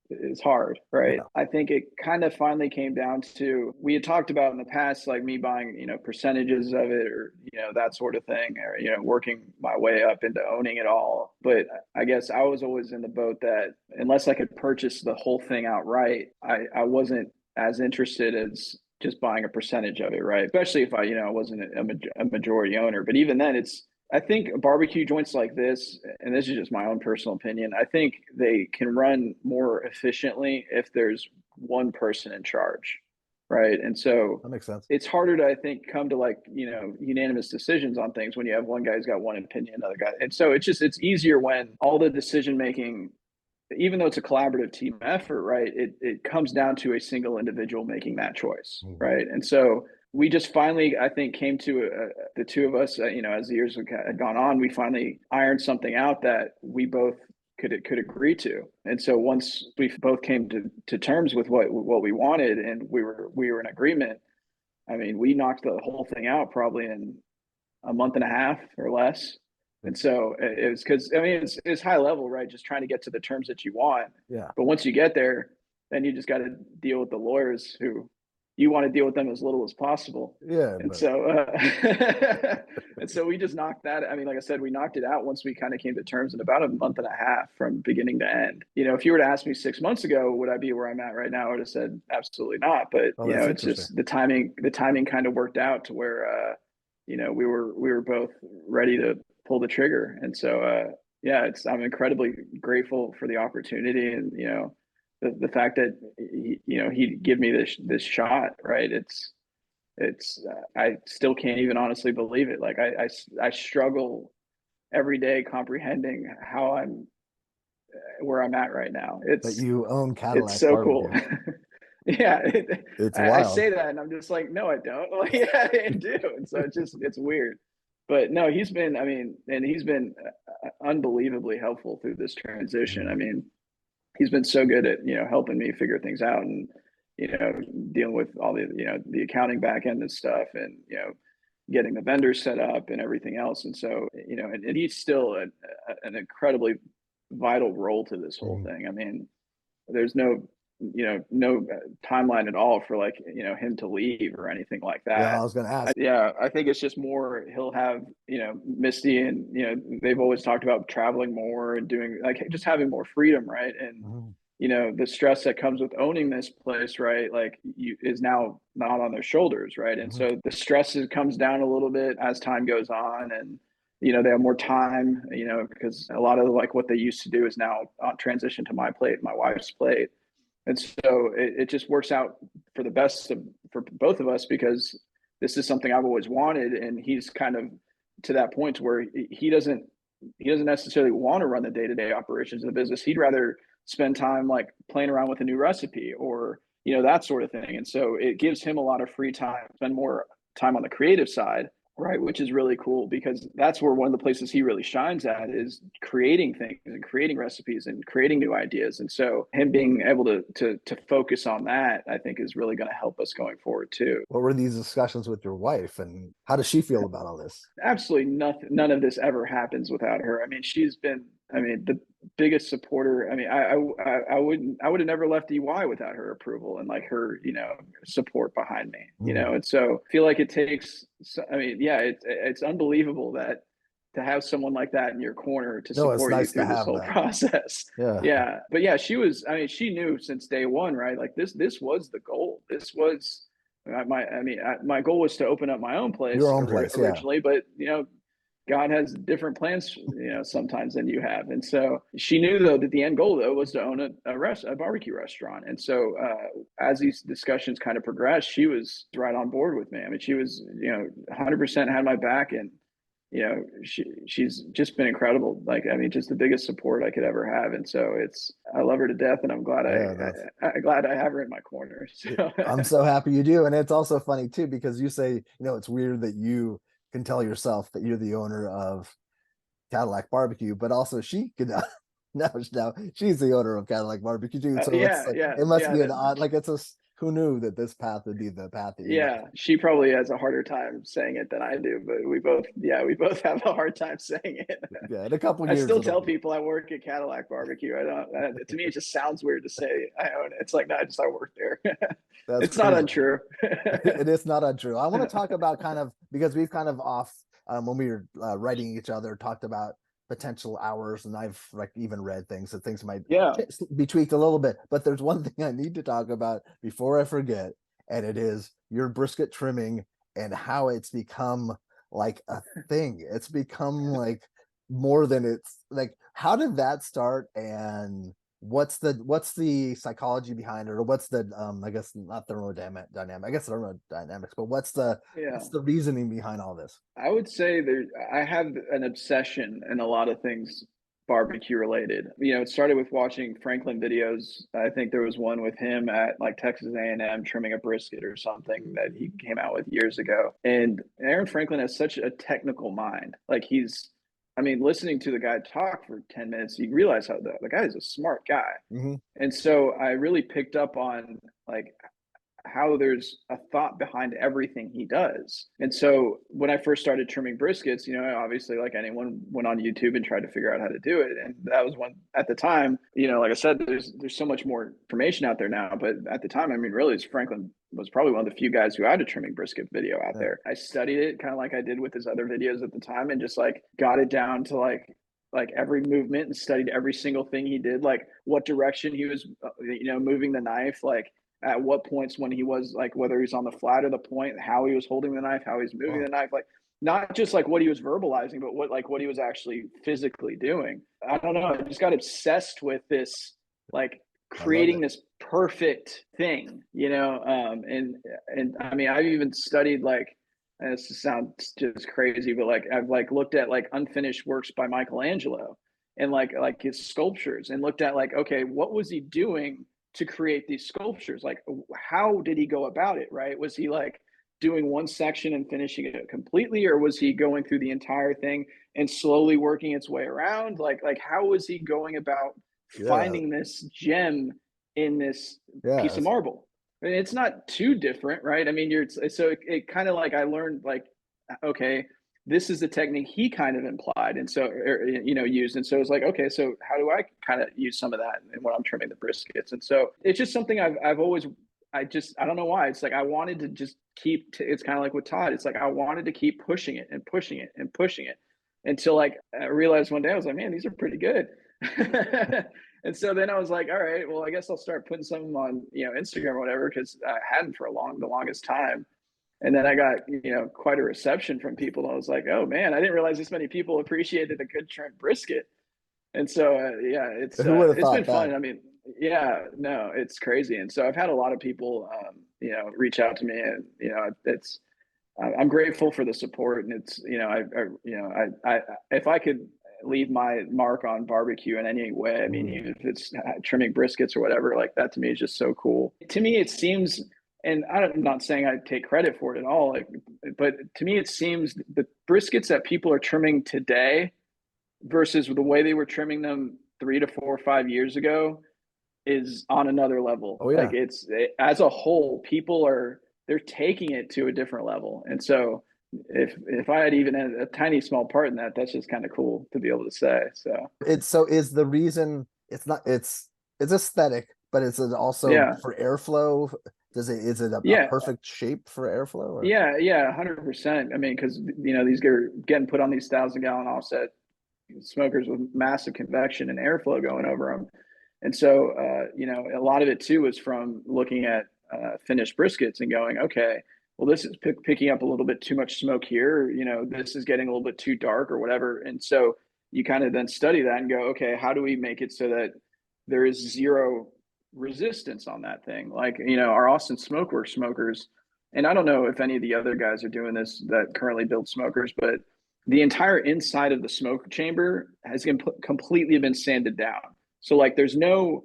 [SPEAKER 2] is hard, right?
[SPEAKER 1] Yeah.
[SPEAKER 2] I think it kind of finally came down to, we had talked about in the past, like me buying percentages of it, or that sort of thing, or working my way up into owning it all. But I guess I was always in the boat that unless I could purchase the whole thing outright, I wasn't as interested as just buying a percentage of it, right? Especially if I wasn't a majority owner. But even then, I think barbecue joints like this, and this is just my own personal opinion, I think they can run more efficiently if there's one person in charge, right? And so
[SPEAKER 1] That makes sense.
[SPEAKER 2] it's harder to, I think, come to, like, unanimous decisions on things when you have one guy who's got one opinion, another guy. And so it's easier when all the decision making, even though it's a collaborative team effort, right? It comes down to a single individual making that choice,
[SPEAKER 1] Mhm.
[SPEAKER 2] right? And so we just finally, I think, came to the two of us, as the years had gone on, we finally ironed something out that we both could agree to. And so once we both came to terms with what we wanted, and we were in agreement, I mean, we knocked the whole thing out probably in a month and a half or less. And so it was, because I mean, it's high level, right? Just trying to get to the terms that you want.
[SPEAKER 1] Yeah.
[SPEAKER 2] But once you get there, then you just got to deal with the lawyers who you want to deal with them as little as possible.
[SPEAKER 1] Yeah,
[SPEAKER 2] And
[SPEAKER 1] but
[SPEAKER 2] so, and so we just knocked that. I mean, like I said, we knocked it out once we kind of came to terms in about a month and a half from beginning to end. If you were to ask me 6 months ago, would I be where I'm at right now? I would have said absolutely not. But
[SPEAKER 1] oh, that's
[SPEAKER 2] it's
[SPEAKER 1] interesting.
[SPEAKER 2] just the timing kind of worked out to where, we were both ready to pull the trigger. And so, yeah, I'm incredibly grateful for the opportunity, and the fact that he'd give me this shot, right? I still can't even honestly believe it. Like, I struggle every day comprehending how I'm where I'm at right now.
[SPEAKER 1] That
[SPEAKER 2] It's
[SPEAKER 1] you own
[SPEAKER 2] it's
[SPEAKER 1] Cadillac
[SPEAKER 2] so cool.
[SPEAKER 1] Barbecue.
[SPEAKER 2] Yeah,
[SPEAKER 1] It's
[SPEAKER 2] I
[SPEAKER 1] wild.
[SPEAKER 2] say that and I'm just like, no, I don't. Like, yeah, I do. And so it's weird. But no, I mean, and he's been unbelievably helpful through this transition. I
[SPEAKER 1] Mhm.
[SPEAKER 2] mean, he's been so good at helping me figure things out, and you know dealing with all the the accounting back end and stuff, and getting the vendors set up and everything else. And so, and he's still an incredibly vital role to this whole
[SPEAKER 1] Mhm.
[SPEAKER 2] thing. I mean, there's no timeline at all for like, him to leave or anything like
[SPEAKER 1] Yeah,
[SPEAKER 2] that.
[SPEAKER 1] I was gonna ask.
[SPEAKER 2] Yeah, I think it's just more he'll have, Misty, and they've always talked about traveling more and doing like just having more freedom, right? And
[SPEAKER 1] Mhm.
[SPEAKER 2] the stress that comes with owning this place, right? Like is now not on their shoulders, right? And
[SPEAKER 1] Mhm.
[SPEAKER 2] so the stress comes down a little bit as time goes on, and they have more time, because a lot of like what they used to do is now on transition to my plate, my wife's plate. And so it just works out for the best for both of us, because this is something I've always wanted, and he's kind of to that point where he doesn't necessarily want to run the day-to-day operations of the business. He'd rather spend time like playing around with a new recipe or that sort of thing. And so it gives him a lot of free time, spend more time on the creative side, right? Which is really cool, because that's where one of the places he really shines at is creating things and creating recipes and creating new ideas. And so him being able to focus on that, I think, is really going to help us going forward too.
[SPEAKER 1] What were these discussions with your wife, and how does she feel about all this?
[SPEAKER 2] Absolutely nothing, none of this ever happens without her. I mean, she's been, the biggest supporter. I mean, I would have never left EY without her approval and like her, support behind me,
[SPEAKER 1] Mm.
[SPEAKER 2] and so I feel like it takes, I mean, yeah, it's unbelievable that to have someone like that in your corner to
[SPEAKER 1] No, it's
[SPEAKER 2] support you
[SPEAKER 1] nice to
[SPEAKER 2] through this
[SPEAKER 1] have
[SPEAKER 2] whole
[SPEAKER 1] that.
[SPEAKER 2] process.
[SPEAKER 1] Yeah.
[SPEAKER 2] Yeah. But yeah, she knew since day one, right? Like this was the goal. This was my goal was to open up my own
[SPEAKER 1] Your
[SPEAKER 2] place
[SPEAKER 1] own place, yeah.
[SPEAKER 2] originally, but God has different plans, sometimes than you have. And so she knew though that the end goal though was to own a barbecue restaurant. And so as these discussions kind of progressed, she was right on board with me. I mean, she was 100% had my back, and she's just been incredible. Like, I mean, just the biggest support I could ever have. And so I love her to death, and I'm glad
[SPEAKER 1] Yeah, that's
[SPEAKER 2] I glad I have her in my corner. So
[SPEAKER 1] I'm so happy you do. And it's also funny too, because you say, it's weird that you can tell yourself that you're the owner of Cattleack Barbecue, but also she can now she's the owner of Cattleack Barbecue too. So it's
[SPEAKER 2] yeah,
[SPEAKER 1] like
[SPEAKER 2] yeah,
[SPEAKER 1] it must
[SPEAKER 2] yeah.
[SPEAKER 1] be an odd, like it's a who knew that this path would be the path that you guys.
[SPEAKER 2] Yeah, she probably has a harder time saying it than I do, but we both have a hard time saying it.
[SPEAKER 1] Yeah, in a couple
[SPEAKER 2] I
[SPEAKER 1] years
[SPEAKER 2] still
[SPEAKER 1] it'll
[SPEAKER 2] tell
[SPEAKER 1] be.
[SPEAKER 2] people I work at Cattleack Barbecue. I don't. To me, it just sounds weird to say I own it. It's like, no, I work there.
[SPEAKER 1] That's
[SPEAKER 2] It's not
[SPEAKER 1] crazy.
[SPEAKER 2] untrue.
[SPEAKER 1] It is not untrue. I want to talk about kind of because we've kind of off when we were writing each other talked about potential hours, and I've like even read things that things might
[SPEAKER 2] Yeah.
[SPEAKER 1] be tweaked a little bit. But there's one thing I need to talk about before I forget, and it is your brisket trimming and how it's become like a thing. It's become like more than it's like. How did that start, and what's the psychology behind it, or what's the I guess not thermodynamic dynamic, I guess thermodynamics, but
[SPEAKER 2] Yeah.
[SPEAKER 1] what's the reasoning behind all this?
[SPEAKER 2] I would say I have an obsession in a lot of things barbecue related. It started with watching Franklin videos. I think there was one with him at like Texas A&M trimming a brisket or something that he came out with years ago. And Aaron Franklin has such a technical mind. Like I mean, listening to the guy talk for 10 minutes, you realize how the guy is a smart guy.
[SPEAKER 1] Mm-hmm.
[SPEAKER 2] And so I really picked up on like how there's a thought behind everything he does. And so when I first started trimming briskets, obviously like anyone went on YouTube and tried to figure out how to do it. And that was one at the time, like I said, there's so much more information out there now. But at the time, I mean, really, Franklin was probably one of the few guys who had a trimming brisket video out
[SPEAKER 1] Yeah.
[SPEAKER 2] there. I studied it kind of like I did with his other videos at the time, and just like got it down to like every movement, and studied every single thing he did, like what direction he was moving the knife, like at what points when he was like, whether he's on the flat or the point, how he was holding the knife, how he's moving
[SPEAKER 1] Oh,
[SPEAKER 2] the knife, like not just like what he was verbalizing, but what he was actually physically doing. I don't know. I just got obsessed with this, like
[SPEAKER 1] I love
[SPEAKER 2] creating
[SPEAKER 1] it.
[SPEAKER 2] this perfect thing, and I mean, I've even studied like, and this sounds just crazy, but like I've like looked at like unfinished works by Michelangelo and like his sculptures, and looked at like, okay, what was he doing to create these sculptures? Like, how did he go about it? Right? Was he like doing one section and finishing it completely, or was he going through the entire thing and slowly working its way around? Like how was he going about
[SPEAKER 1] Yeah.
[SPEAKER 2] finding this gem in this piece
[SPEAKER 1] Yeah.
[SPEAKER 2] of marble? And it's not too different, right? I mean, it kind of like I learned like okay, this is the technique he kind of implied. And so, used. And so it's like, okay, so how do I kind of use some of that when I'm trimming the briskets? And so it's just something I've always, I don't know why. It's like, I wanted to just it's kind of like with Todd. It's like, I wanted to keep pushing it and pushing it and pushing it until like I realized one day, I was like, man, these are pretty good. And so then I was like, all right, well, I guess I'll start putting some on, Instagram or whatever, because I hadn't for the longest time. And then I got, quite a reception from people. I was like, oh man, I didn't realize this many people appreciated a good trimmed brisket. And so, yeah,
[SPEAKER 1] Who would have
[SPEAKER 2] it's been
[SPEAKER 1] thought
[SPEAKER 2] fun.
[SPEAKER 1] that?
[SPEAKER 2] I mean, yeah, no, it's crazy. And so I've had a lot of people, reach out to me, and I'm grateful for the support. And it's, if I could leave my mark on barbecue in any way, I mean, even if it's trimming briskets or whatever, like that to me is just so cool. To me, it seems, and I'm not saying I take credit for it at all, like, but to me, it seems the briskets that people are trimming today versus the way they were trimming them 3 to 4 or 5 years ago is on another level.
[SPEAKER 1] Oh
[SPEAKER 2] Like
[SPEAKER 1] yeah.
[SPEAKER 2] as a whole, they're taking it to a different level. And so if I had even a tiny small part in that, that's just kind of cool to be able to say. So
[SPEAKER 1] It's so is the reason it's not it's aesthetic, but is it also
[SPEAKER 2] yeah,
[SPEAKER 1] for airflow? Is it a
[SPEAKER 2] yeah,
[SPEAKER 1] perfect shape for airflow or
[SPEAKER 2] yeah, 100%. I mean, because these are getting put on these 1,000-gallon offset smokers with massive convection and airflow going over them. And so, a lot of it too was from looking at finished briskets and going, okay, well, this is picking up a little bit too much smoke here. This is getting a little bit too dark or whatever. And so you kind of then study that and go, okay, how do we make it so that there is zero resistance on that thing? Like, our Austin Smokeworks smokers, and I don't know if any of the other guys are doing this that currently build smokers, but the entire inside of the smoke chamber has completely been sanded down. So like there's nothing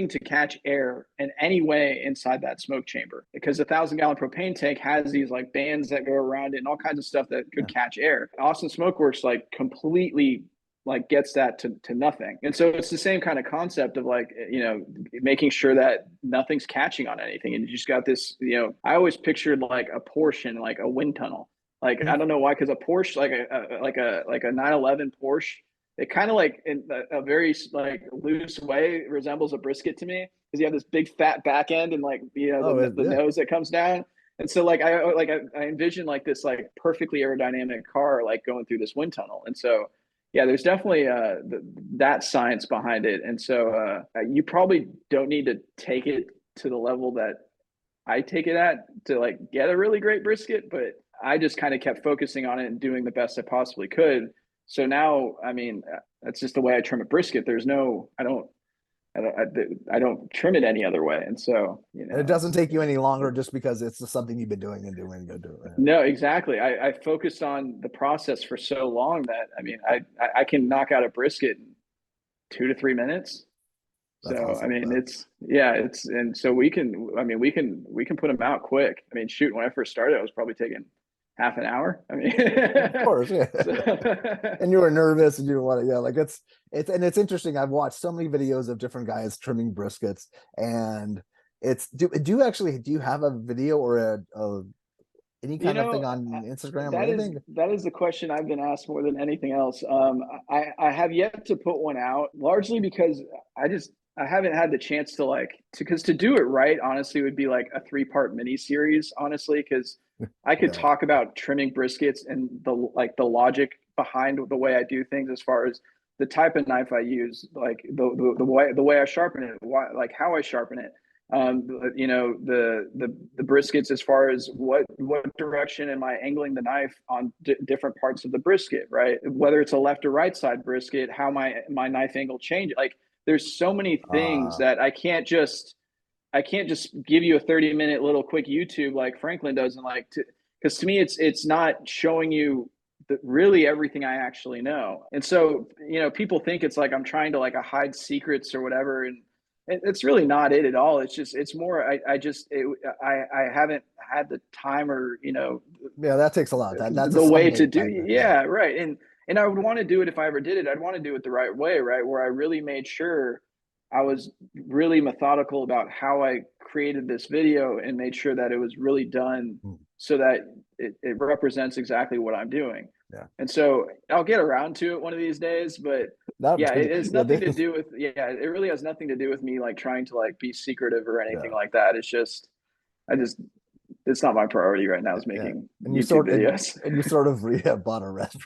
[SPEAKER 2] to catch air in any way inside that smoke chamber, because a 1,000-gallon propane tank has these like bands that go around it and all kinds of stuff that could
[SPEAKER 1] yeah.
[SPEAKER 2] catch air. Austin Smokeworks like completely like gets that to nothing. And so it's the same kind of concept of like, making sure that nothing's catching on anything. And you just got this, I always pictured like a portion, like a wind tunnel. Like, I don't know why, because a Porsche, like a 911 Porsche, it kind of like in a very like loose way resembles a brisket to me, because you have this big fat back end and like
[SPEAKER 1] Oh
[SPEAKER 2] the
[SPEAKER 1] yeah.
[SPEAKER 2] nose that comes down. And so like I envision like this like perfectly aerodynamic car like going through this wind tunnel. And so yeah, there's definitely that science behind it. And so you probably don't need to take it to the level that I take it at to like get a really great brisket, but I just kind of kept focusing on it and doing the best I possibly could. So now, I mean, that's just the way I trim a brisket. There's no, I don't trim it any other way. And so,
[SPEAKER 1] And it doesn't take you any longer just because it's just something you've been doing and doing and doing. Right?
[SPEAKER 2] no, exactly. I focused on the process for so long that, I mean, I can knock out a brisket in 2 to 3 minutes.
[SPEAKER 1] That's
[SPEAKER 2] So, I
[SPEAKER 1] awesome.
[SPEAKER 2] mean, and so we can put them out quick. I mean, shoot, when I first started, I was probably taking half an hour. I mean,
[SPEAKER 1] Of course, yeah.
[SPEAKER 2] so,
[SPEAKER 1] And you were nervous and you want to, yeah, like it's interesting. I've watched so many videos of different guys trimming briskets, and do you have a video or any
[SPEAKER 2] you
[SPEAKER 1] kind of thing
[SPEAKER 2] know,
[SPEAKER 1] on Instagram or
[SPEAKER 2] that is
[SPEAKER 1] anything?
[SPEAKER 2] that is the question I've been asked more than anything else. I have yet to put one out, largely because I haven't had the chance to like because to do it right, honestly, would be like a 3-part mini series, honestly, because I could
[SPEAKER 1] Yeah.
[SPEAKER 2] talk about trimming briskets and the logic behind the way I do things, as far as the type of knife I use, like the way I sharpen it, like how I sharpen it, the briskets, as far as what direction am I angling the knife on different parts of the brisket, right? Whether it's a left or right side brisket, how my knife angle change. Like there's so many things
[SPEAKER 1] Uh
[SPEAKER 2] that I can't just give you a 30-minute little quick YouTube like Franklin does, and like because to me it's not showing you really everything I actually know. And so people think it's like I'm trying to like hide secrets or whatever, and it's really not it at all. It's more I haven't had the time or
[SPEAKER 1] yeah, that takes a lot. That's a
[SPEAKER 2] the way to
[SPEAKER 1] humbling
[SPEAKER 2] do.
[SPEAKER 1] type of, yeah.
[SPEAKER 2] Yeah, right. And I would want to do it, if I ever did it, I'd want to do it the right way, right, where I really made sure I was really methodical about how I created this video and made sure that it was really done so that it represents exactly what I'm doing.
[SPEAKER 1] Yeah.
[SPEAKER 2] And so I'll get around to it one of these days, but
[SPEAKER 1] Not
[SPEAKER 2] yeah, it has
[SPEAKER 1] yeah,
[SPEAKER 2] nothing to do with, yeah, it really has nothing to do with me like trying to like be secretive or anything
[SPEAKER 1] yeah,
[SPEAKER 2] like that. It's just, I just, it's not my priority right now is
[SPEAKER 1] yeah.
[SPEAKER 2] making
[SPEAKER 1] And you
[SPEAKER 2] YouTube
[SPEAKER 1] sort
[SPEAKER 2] videos.
[SPEAKER 1] and you sort of bought a restaurant,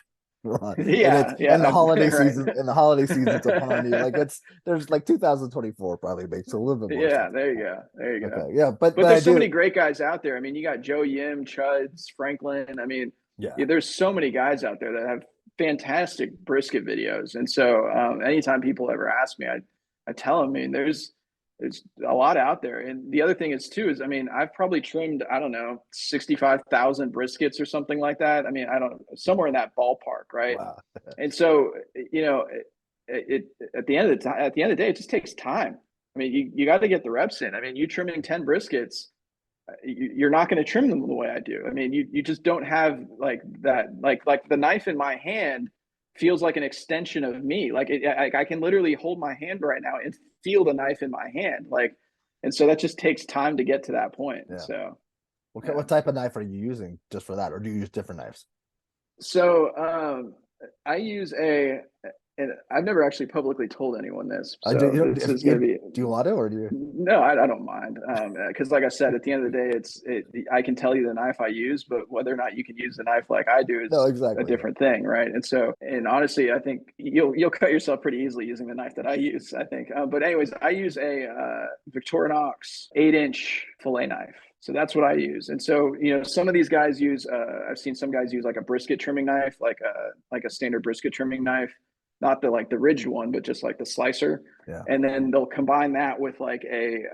[SPEAKER 1] and it's
[SPEAKER 2] Yeah,
[SPEAKER 1] and the
[SPEAKER 2] yeah,
[SPEAKER 1] holiday
[SPEAKER 2] right.
[SPEAKER 1] season and the holiday season's upon you. Like it's there's like 2024 probably makes a little bit more
[SPEAKER 2] Yeah,
[SPEAKER 1] sense.
[SPEAKER 2] there you go. There you go.
[SPEAKER 1] Okay, yeah,
[SPEAKER 2] But
[SPEAKER 1] but I
[SPEAKER 2] there's so
[SPEAKER 1] do,
[SPEAKER 2] many great guys out there. I mean, you got Joe Yim, Chuds, Franklin. I mean,
[SPEAKER 1] yeah.
[SPEAKER 2] yeah, there's so many guys out there that have fantastic brisket videos. And so, anytime people ever ask me, I tell them, I mean, there's a lot out there. And the other thing is too is, I mean, I've probably trimmed, I don't know, 65,000 briskets or something like that. I mean, I don't somewhere in that ballpark, right?
[SPEAKER 1] Wow.
[SPEAKER 2] And so, you know, at the end of the time, at the end of the day, it just takes time. I mean, you got to get the reps in. I mean, you trimming 10 briskets, you're not going to trim them the way I do. I mean, you just don't have like that, like the knife in my hand feels like an extension of me. Like I can literally hold my hand right now and feel the knife in my hand. Like, and so that just takes time to get to that point.
[SPEAKER 1] Yeah.
[SPEAKER 2] So,
[SPEAKER 1] What
[SPEAKER 2] yeah.
[SPEAKER 1] type of knife are you using just for that, or do you use different knives?
[SPEAKER 2] So, I use and I've never actually publicly told anyone this.
[SPEAKER 1] Do
[SPEAKER 2] So
[SPEAKER 1] you
[SPEAKER 2] this is going to be,
[SPEAKER 1] do you want to, or do you?
[SPEAKER 2] no, I don't mind. Because like I said, at the end of the day, I can tell you the knife I use, but whether or not you can use the knife like I do
[SPEAKER 1] No,
[SPEAKER 2] is a
[SPEAKER 1] exactly. Yeah.
[SPEAKER 2] different thing, right? And so, and honestly, I think you'll cut yourself pretty easily using the knife that I use, I think. But anyways, I use a Victorinox 8-inch fillet knife. So that's what I use. And so, you know, some of these guys use, I've seen some guys use like a brisket trimming knife, like a standard brisket trimming knife, not the like the ridged one, but just like the slicer.
[SPEAKER 1] Yeah.
[SPEAKER 2] And then they'll combine that with like a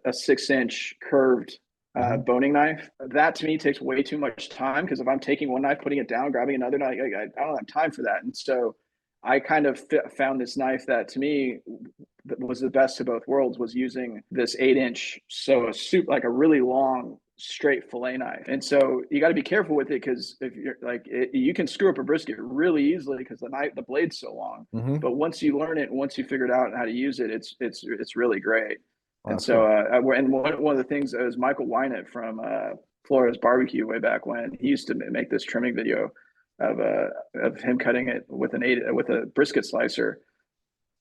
[SPEAKER 2] 6-inch curved
[SPEAKER 1] Hmm.
[SPEAKER 2] boning knife. That to me takes way too much time because if I'm taking one knife, putting it down, grabbing another knife, I don't have time for that. And so I kind of found this knife that to me was the best of both worlds, was using this 8-inch, so a soup like a really long straight fillet knife. And so you got to be careful with it because if you're like you can screw up a brisket really easily because the blade's so long.
[SPEAKER 1] Hmm.
[SPEAKER 2] But once you learn it, once you figured out how to use it, it's really great.
[SPEAKER 1] Oh,
[SPEAKER 2] And
[SPEAKER 1] that's
[SPEAKER 2] so
[SPEAKER 1] cool.
[SPEAKER 2] and one of the things is Michael Wynett from Florida's Barbecue way back when he used to make this trimming video of him cutting it with with a brisket slicer.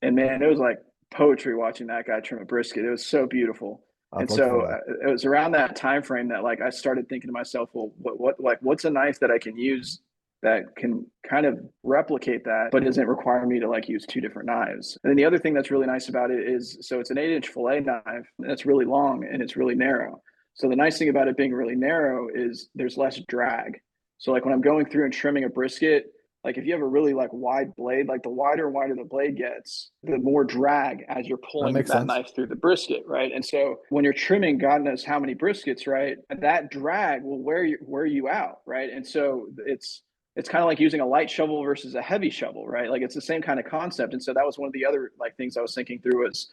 [SPEAKER 2] And man, it was like poetry watching that guy trim a brisket. It was so beautiful.
[SPEAKER 1] I'll
[SPEAKER 2] And
[SPEAKER 1] look for
[SPEAKER 2] so
[SPEAKER 1] that.
[SPEAKER 2] it was around that time frame that like I started thinking to myself, well, what's a knife that I can use that can kind of replicate that, but doesn't require me to like use two different knives. And then the other thing that's really nice about it is, so it's an 8-inch fillet knife that's really long and it's really narrow. So the nice thing about it being really narrow is there's less drag. So like when I'm going through and trimming a brisket, like if you have a really like wide blade, like the wider and wider the blade gets, the more drag as you're
[SPEAKER 1] That
[SPEAKER 2] pulling
[SPEAKER 1] makes
[SPEAKER 2] that
[SPEAKER 1] sense.
[SPEAKER 2] knife through the brisket, right? And so when you're trimming God knows how many briskets, right, that drag will wear you out, right? And so it's kind of like using a light shovel versus a heavy shovel, right? Like it's the same kind of concept. And so that was one of the other like things I was thinking through was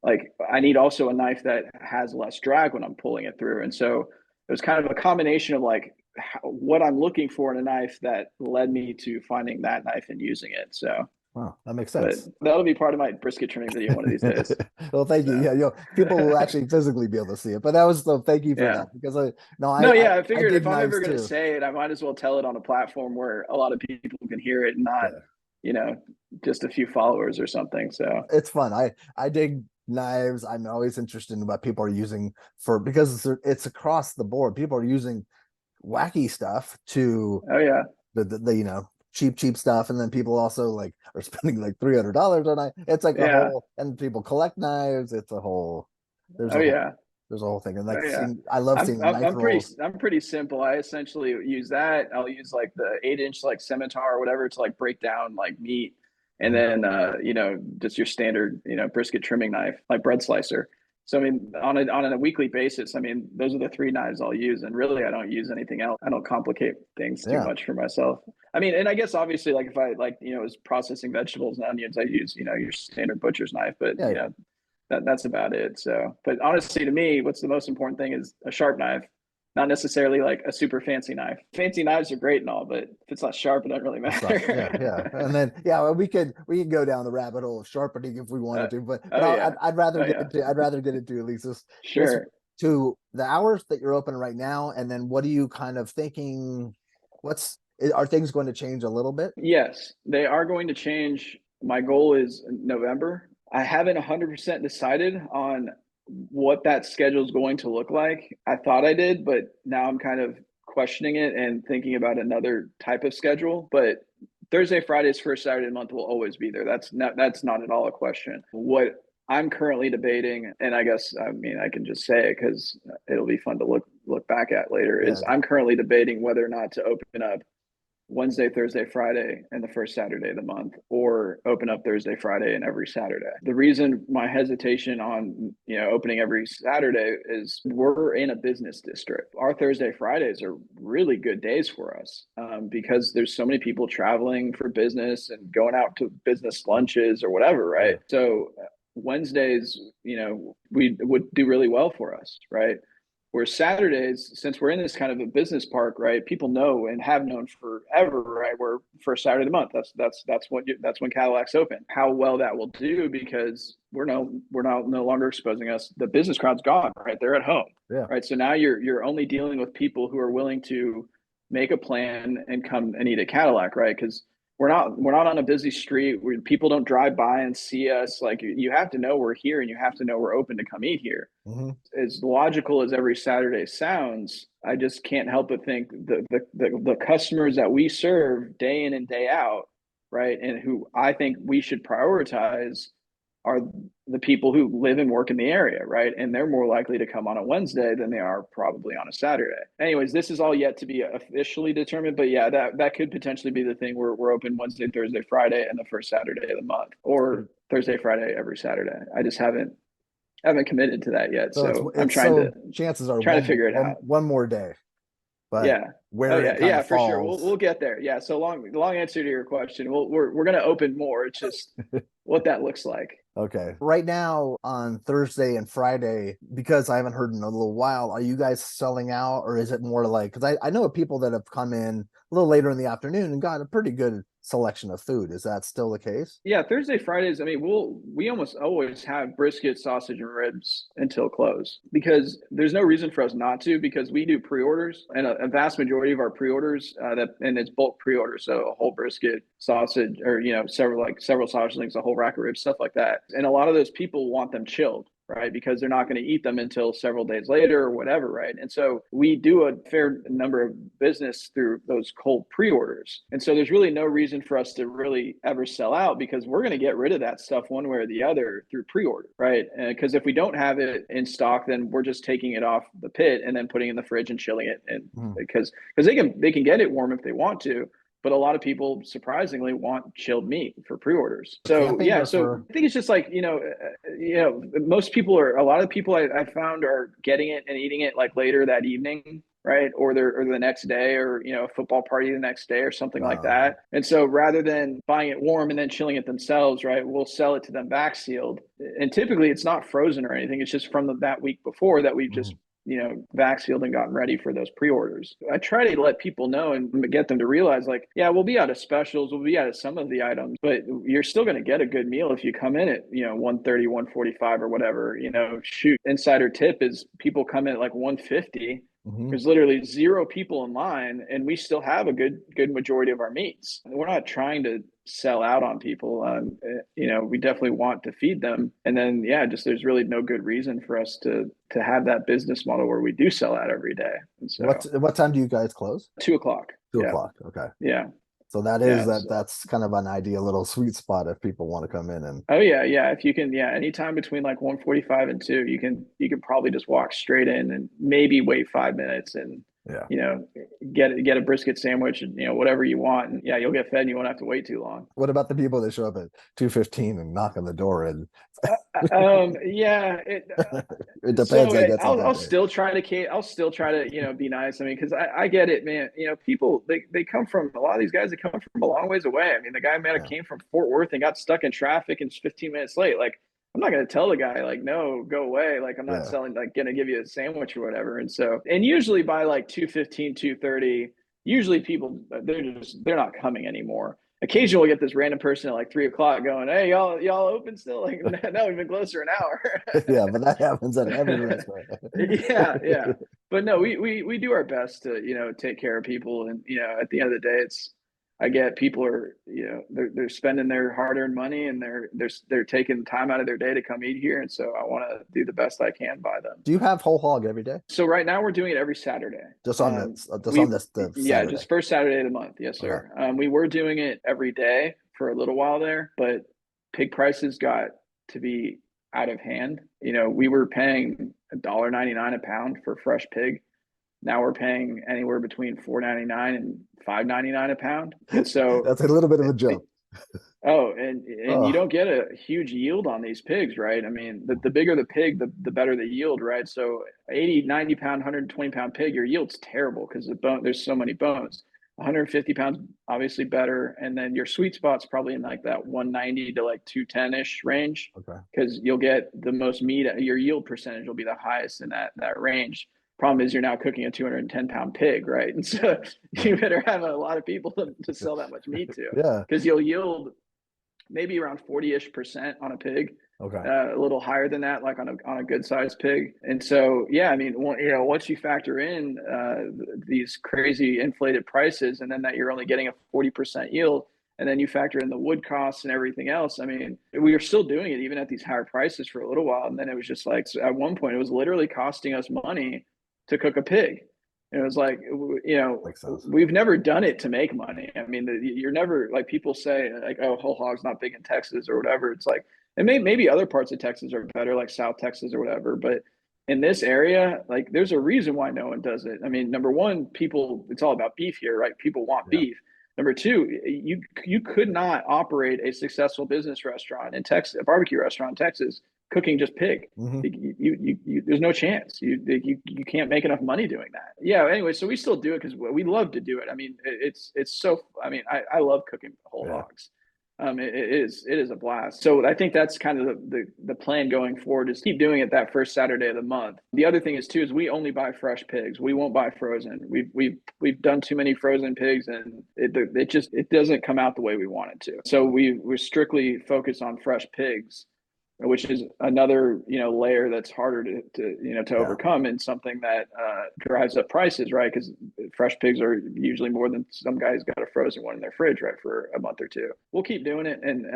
[SPEAKER 2] like I need also a knife that has less drag when I'm pulling it through. And so it was kind of a combination of like what I'm looking for in a knife that led me to finding that knife and using it. So,
[SPEAKER 1] Wow, that makes
[SPEAKER 2] but
[SPEAKER 1] sense.
[SPEAKER 2] that'll be part of my brisket trimming video one of these days.
[SPEAKER 1] Well, thank you.
[SPEAKER 2] So,
[SPEAKER 1] Yeah, people will actually physically be able to see it, but that was so. Thank you for
[SPEAKER 2] yeah.
[SPEAKER 1] that because I no,
[SPEAKER 2] No, yeah, I
[SPEAKER 1] I
[SPEAKER 2] figured
[SPEAKER 1] dig
[SPEAKER 2] if I'm
[SPEAKER 1] knives
[SPEAKER 2] ever going to
[SPEAKER 1] too.
[SPEAKER 2] say it, I might as well tell it on a platform where a lot of people can hear it and not,
[SPEAKER 1] Yeah,
[SPEAKER 2] you know, just a few followers or something. So,
[SPEAKER 1] it's fun. I dig knives. I'm always interested in what people are using for because it's across the board. People are using wacky stuff to
[SPEAKER 2] oh, yeah.
[SPEAKER 1] the cheap stuff, and then people also like are spending like $300 on it. It's like a
[SPEAKER 2] Yeah.
[SPEAKER 1] whole, and people collect knives. It's a whole. There's
[SPEAKER 2] Oh,
[SPEAKER 1] a whole.
[SPEAKER 2] yeah.
[SPEAKER 1] There's a whole thing, and
[SPEAKER 2] Oh
[SPEAKER 1] like
[SPEAKER 2] yeah.
[SPEAKER 1] seeing. I love seeing the knife rolls.
[SPEAKER 2] I'm pretty simple. I essentially use that. I'll use like the 8-inch like scimitar or whatever to like break down like meat. And
[SPEAKER 1] Mhm.
[SPEAKER 2] then you know, just your standard, you know, brisket trimming knife, like bread slicer. So I mean, on a weekly basis, I mean, those are the three knives I'll use. And really I don't use anything else. I don't complicate things too
[SPEAKER 1] Yeah,
[SPEAKER 2] much for myself. I mean, and I guess obviously like if I like, you know, is processing vegetables and onions, I use, you know, your standard butcher's knife, but
[SPEAKER 1] yeah,
[SPEAKER 2] you
[SPEAKER 1] yeah.
[SPEAKER 2] know, that's about it. So, but honestly, to me, what's the most important thing is a sharp knife, not necessarily like a super fancy knife. Fancy knives are great and all, but if it's not sharp, it doesn't really
[SPEAKER 1] That's not. Yeah, yeah.
[SPEAKER 2] matter.
[SPEAKER 1] And then yeah, well, we could go down the rabbit hole of sharpening if we
[SPEAKER 2] uh,
[SPEAKER 1] wanted to, but
[SPEAKER 2] oh yeah,
[SPEAKER 1] I'd rather
[SPEAKER 2] oh
[SPEAKER 1] get
[SPEAKER 2] yeah,
[SPEAKER 1] into at least this
[SPEAKER 2] sure.
[SPEAKER 1] to the hours that you're open right now, and then what are you kind of thinking? What's are things going to change a little bit?
[SPEAKER 2] Yes, they are going to change. My goal is November. I haven't 100% decided on what that schedule is going to look like. I thought I did, but now I'm kind of questioning it and thinking about another type of schedule. But Thursday, Fridays, first Saturday of the month will always be there. That's not at all a question. What I'm currently debating, and I guess I mean I can just say it because it'll be fun to look back at later,
[SPEAKER 1] Yeah.
[SPEAKER 2] is I'm currently debating whether or not to open up Wednesday, Thursday, Friday, and the first Saturday of the month, or open up Thursday, Friday, and every Saturday. The reason my hesitation on opening every Saturday is we're in a business district. Our Thursday, Fridays are really good days for us because there's so many people traveling for business and going out to business lunches or whatever, right?
[SPEAKER 1] Yeah.
[SPEAKER 2] So Wednesdays, we would do really well for us, right? Where Saturdays, since we're in this kind of a business park, right? People know and have known forever, right? We're first Saturday of the month. That's when Cadillacs open. How well that will do because no longer exposing us. The business crowd's gone, right? They're at home,
[SPEAKER 1] Yeah.
[SPEAKER 2] right? So now you're only dealing with people who are willing to make a plan and come and eat at Cadillac, right? Because we're not on a busy street where people don't drive by and see us. Like you have to know we're here and you have to know we're open to come eat here.
[SPEAKER 1] Mm-hmm.
[SPEAKER 2] As logical as every Saturday sounds, I just can't help but think the customers that we serve day in and day out, right, and who I think we should prioritize are the people who live and work in the area, right? And they're more likely to come on a Wednesday than they are probably on a Saturday. Anyways, this is all yet to be officially determined, but yeah, that could potentially be the thing where we're open Wednesday, Thursday, Friday, and the first Saturday of the month, or Thursday, Friday, every Saturday. I just haven't committed to that yet, so I'm
[SPEAKER 1] It's
[SPEAKER 2] trying to
[SPEAKER 1] so chances are
[SPEAKER 2] trying to figure it out.
[SPEAKER 1] one more day, but
[SPEAKER 2] Yeah. Oh
[SPEAKER 1] where
[SPEAKER 2] yeah,
[SPEAKER 1] it kind
[SPEAKER 2] yeah,
[SPEAKER 1] of
[SPEAKER 2] for sure. We'll
[SPEAKER 1] falls.
[SPEAKER 2] get there. Yeah. So long answer to your question. We're gonna open more. It's just what that looks like.
[SPEAKER 1] Okay. Right now on Thursday and Friday, because I haven't heard in a little while, are you guys selling out or is it more like, because I know of people that have come in a little later in the afternoon and got a pretty good selection of food. Is that still the case?
[SPEAKER 2] Yeah, Thursday, Fridays. I mean, we almost always have brisket, sausage, and ribs until close because there's no reason for us not to because we do pre-orders and a vast majority of our pre-orders and it's bulk pre-orders, so a whole brisket, sausage, or several sausage links, a whole rack of ribs, stuff like that. And a lot of those people want them chilled, right? Because they're not going to eat them until several days later or whatever, right? And so we do a fair number of business through those cold pre-orders. And so there's really no reason for us to really ever sell out because we're going to get rid of that stuff one way or the other through pre-order, right? Because if we don't have it in stock, then we're just taking it off the pit and then putting it in the fridge and chilling it. And because they can get it warm if they want to, but a lot of people surprisingly want chilled meat for pre-orders. So
[SPEAKER 1] Camping
[SPEAKER 2] yeah,
[SPEAKER 1] or
[SPEAKER 2] so
[SPEAKER 1] for
[SPEAKER 2] I think it's just like most people are a lot of the people I found are getting it and eating it like later that evening, right? Or the next day, or a football party the next day or something like
[SPEAKER 1] okay.
[SPEAKER 2] that. And so rather than buying it warm and then chilling it themselves, right, we'll sell it to them back sealed. And typically it's not frozen or anything. It's just from that week before that we've just vac sealed and gotten ready for those pre-orders. I try to let people know and get them to realize like, yeah, we'll be out of specials, we'll be out of some of the items, but you're still going to get a good meal if you come in at 130, 145 or whatever. Shoot, insider tip is people come in at like 150.
[SPEAKER 1] Mm-hmm.
[SPEAKER 2] There's literally zero people in line, and we still have a good majority of our meats. We're not trying to sell out on people. We definitely want to feed them, and then just there's really no good reason for us to have that business model where we do sell out every day. And so,
[SPEAKER 1] What time do you guys close?
[SPEAKER 2] 2 o'clock.
[SPEAKER 1] Two
[SPEAKER 2] Yeah,
[SPEAKER 1] o'clock. Okay.
[SPEAKER 2] yeah,
[SPEAKER 1] So
[SPEAKER 2] yeah.
[SPEAKER 1] that's kind of an ideal little sweet spot if people want to come in and
[SPEAKER 2] Oh yeah, yeah. If you can, anytime between like 1:45 and 2, you can probably just walk straight in and maybe wait 5 minutes and
[SPEAKER 1] yeah.
[SPEAKER 2] you know get a brisket sandwich and whatever you want, and you'll get fed and you won't have to wait too long.
[SPEAKER 1] What about the people that show up at 2:15 and knock on the door and
[SPEAKER 2] Yeah,
[SPEAKER 1] it depends,
[SPEAKER 2] so
[SPEAKER 1] I guess, on
[SPEAKER 2] I'll
[SPEAKER 1] that
[SPEAKER 2] I'll
[SPEAKER 1] day.
[SPEAKER 2] still try to be nice. I mean, because I get it, man. People they come from a lot of these guys. They come from a long ways away. I mean, the guy might have
[SPEAKER 1] Yeah.
[SPEAKER 2] came from Fort Worth and got stuck in traffic and 15 minutes late. Like, I'm not gonna tell the guy like, no, go away. Like, I'm not
[SPEAKER 1] Yeah.
[SPEAKER 2] selling like gonna give you a sandwich or whatever. And usually by like 2:15, 2:30, usually people they're not coming anymore. occasionally we'll get this random person at like 3 o'clock going, "Hey, y'all open still?" Like, no, we've been closed for an hour.
[SPEAKER 1] Yeah, but that happens at every restaurant.
[SPEAKER 2] Yeah. But no, we do our best to, take care of people. And, at the end of the day, I get people are, they're spending their hard-earned money, and they're taking time out of their day to come eat here. And so I want to do the best I can by them.
[SPEAKER 1] Do you have whole hog every day?
[SPEAKER 2] So right now we're doing it every Saturday.
[SPEAKER 1] Just on
[SPEAKER 2] We
[SPEAKER 1] this the
[SPEAKER 2] Yeah,
[SPEAKER 1] Saturday.
[SPEAKER 2] just first Saturday of the month. Yes,
[SPEAKER 1] Okay.
[SPEAKER 2] sir. We were doing it every day for a little while there, but pig prices got to be out of hand. We were paying $1.99 a pound for fresh pig. Now we're paying anywhere between $4.99 and $5.99 a pound. And so,
[SPEAKER 1] That's a little bit of a jump.
[SPEAKER 2] oh, and you
[SPEAKER 1] Oh,
[SPEAKER 2] don't get a huge yield on these pigs, right? I mean, the bigger the pig, the better the yield, right? So 80, 90 pound, 120 pound pig, your yield's terrible because there's so many bones. 150 pounds, obviously better. And then your sweet spot's probably in like that 190 to like 210-ish range,
[SPEAKER 1] okay.
[SPEAKER 2] because you'll get the most meat. Your yield percentage will be the highest in that range. Problem is, you're now cooking a 210-pound pig, right? And so
[SPEAKER 1] Yeah.
[SPEAKER 2] you better have a lot of people to sell that much meat to,
[SPEAKER 1] Yeah.
[SPEAKER 2] because you'll yield maybe around 40-ish% on a pig,
[SPEAKER 1] Okay.
[SPEAKER 2] a little higher than that, like on a good sized pig. And so, yeah, I mean, once you factor in these crazy inflated prices, and then that you're only getting a 40% yield, and then you factor in the wood costs and everything else. I mean, we were still doing it even at these higher prices for a little while, and then it was just like, at one point it was literally costing us money to cook a pig. And it was like,
[SPEAKER 1] Makes sense.
[SPEAKER 2] we've never done it to make money. I mean, you're never, like, people say like, "Oh, whole hog's not big in Texas," or whatever. It's like, and maybe other parts of Texas are better, like South Texas or whatever. But in this area, like, there's a reason why no one does it. I mean, number one, people, it's all about beef here, right? People want
[SPEAKER 1] Yeah.
[SPEAKER 2] beef. Number two, you could not operate a successful business restaurant in Texas, a barbecue restaurant in Texas, cooking just pig.
[SPEAKER 1] Hmm.
[SPEAKER 2] There's no chance. You can't make enough money doing that. Yeah. Anyway, so we still do it because we love to do it. I mean, it's so. I mean, I love cooking whole
[SPEAKER 1] Yeah.
[SPEAKER 2] hogs. It is a blast. So I think that's kind of the plan going forward, is keep doing it that first Saturday of the month. The other thing is too, is we only buy fresh pigs. We won't buy frozen. We've done too many frozen pigs, and it doesn't come out the way we want it to. So we strictly focus on fresh pigs, which is another, layer that's harder to
[SPEAKER 1] Yeah.
[SPEAKER 2] overcome, and something that drives up prices, right? Because fresh pigs are usually more than some guys got a frozen one in their fridge, right, for a month or two. We'll keep doing it, and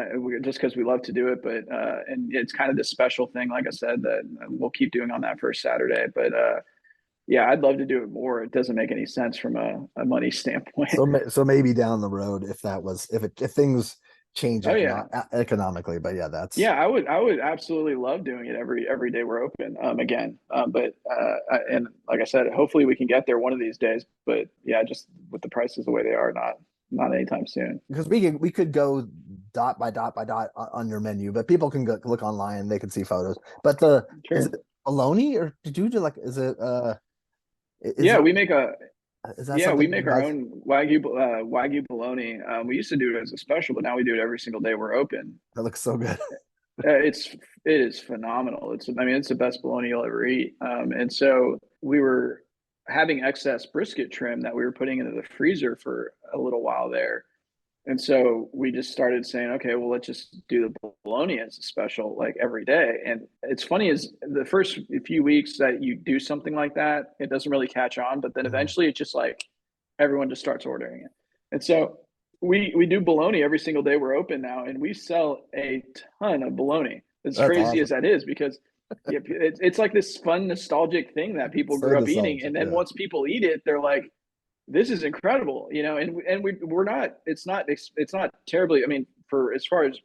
[SPEAKER 2] just because we love to do it. But and it's kind of this special thing, like I said, that we'll keep doing on that first Saturday. But yeah, I'd love to do it more. It doesn't make any sense from a money standpoint.
[SPEAKER 1] So maybe down the road, if things change
[SPEAKER 2] Oh yeah.
[SPEAKER 1] economically, but yeah, that's
[SPEAKER 2] Yeah, I would absolutely love doing it every day we're open, again. But and like I said, hopefully we can get there one of these days. But yeah, just with the prices the way they are, not anytime soon.
[SPEAKER 1] because we could go dot by dot by dot on your menu, but people can go look online and they can see photos. But is
[SPEAKER 2] Sure.
[SPEAKER 1] it bologna, or did you do like is it is
[SPEAKER 2] Yeah,
[SPEAKER 1] it
[SPEAKER 2] we make a
[SPEAKER 1] is that
[SPEAKER 2] yeah we
[SPEAKER 1] something you
[SPEAKER 2] make our
[SPEAKER 1] guys
[SPEAKER 2] own wagyu bologna. We used to do it as a special, but now we do it every single day we're open.
[SPEAKER 1] that looks so good?
[SPEAKER 2] It is phenomenal. I mean, it's the best bologna you'll ever eat. And so we were having excess brisket trim that we were putting into the freezer for a little while there. And so we just started saying, okay, well, let's just do the bologna as a special, like, every day. And it's funny, is the first few weeks that you do something like that, it doesn't really catch on, but then
[SPEAKER 1] Mhm.
[SPEAKER 2] eventually it's just like everyone just starts ordering it. And so we do bologna every single day we're open now, and we sell a ton of bologna. As
[SPEAKER 1] That's
[SPEAKER 2] crazy
[SPEAKER 1] awesome.
[SPEAKER 2] as that is, because it's like this fun nostalgic thing that people
[SPEAKER 1] So
[SPEAKER 2] grew up eating,
[SPEAKER 1] nostalgic,
[SPEAKER 2] and then
[SPEAKER 1] yeah.
[SPEAKER 2] once people eat it, they're like, this is incredible, and we're not, it's not terribly, I mean, for as far as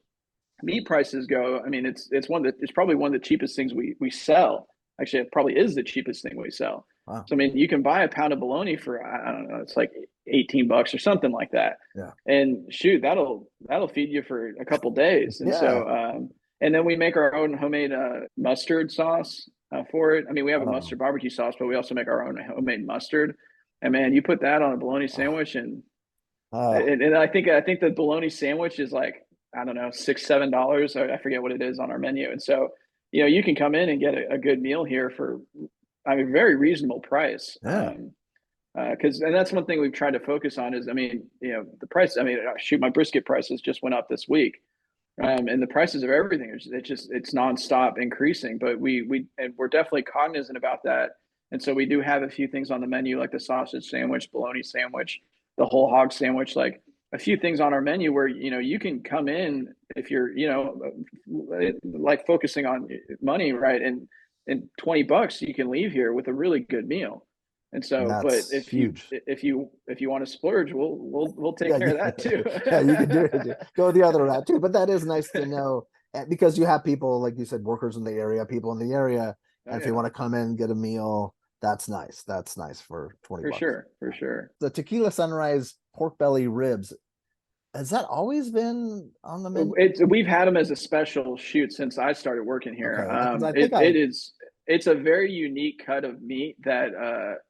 [SPEAKER 2] meat prices go, I mean, it's probably one of the cheapest things we sell. Actually, it probably is the cheapest thing we sell.
[SPEAKER 1] Wow.
[SPEAKER 2] So I mean, you can buy a pound of bologna for, I don't know, it's like $18 or something like that.
[SPEAKER 1] Yeah.
[SPEAKER 2] And shoot, that'll feed you for a couple days. And
[SPEAKER 1] Yeah.
[SPEAKER 2] so and then we make our own homemade mustard sauce for it. I mean, we have a
[SPEAKER 1] Oh,
[SPEAKER 2] mustard barbecue sauce, but we also make our own homemade mustard. And man, you put that on a bologna
[SPEAKER 1] oh,
[SPEAKER 2] sandwich, and
[SPEAKER 1] oh.
[SPEAKER 2] and I think the bologna sandwich is like, I don't know, $6-7. I forget what it is on our menu. And so, you can come in and get a good meal here for, I mean, very reasonable price.
[SPEAKER 1] Yeah.
[SPEAKER 2] Because and that's one thing we've tried to focus on is, I mean, the price. I mean, shoot, my brisket prices just went up this week, and the prices of everything it's nonstop increasing. But and we're definitely cognizant about that, and so we do have a few things on the menu like the sausage sandwich, bologna sandwich, the whole hog sandwich, like a few things on our menu where you can come in if you're like focusing on money, right? And $20 you can leave here with a really good meal. And
[SPEAKER 1] And
[SPEAKER 2] so, but
[SPEAKER 1] that's huge.
[SPEAKER 2] if you want to splurge, we'll take
[SPEAKER 1] Yeah,
[SPEAKER 2] care of that too.
[SPEAKER 1] yeah, you can do it. Go the other route too. But that is nice to know because you have people, like you said, workers in the area, people in the area,
[SPEAKER 2] Oh
[SPEAKER 1] and if they
[SPEAKER 2] yeah,
[SPEAKER 1] want to come in and get a meal, that's nice. That's nice for 20
[SPEAKER 2] for
[SPEAKER 1] bucks.
[SPEAKER 2] sure, for sure.
[SPEAKER 1] The tequila sunrise pork belly ribs, has that always been on the menu?
[SPEAKER 2] We've had them as a special shoot since I started working here.
[SPEAKER 1] Okay, because I think I
[SPEAKER 2] It's a very unique cut of meat that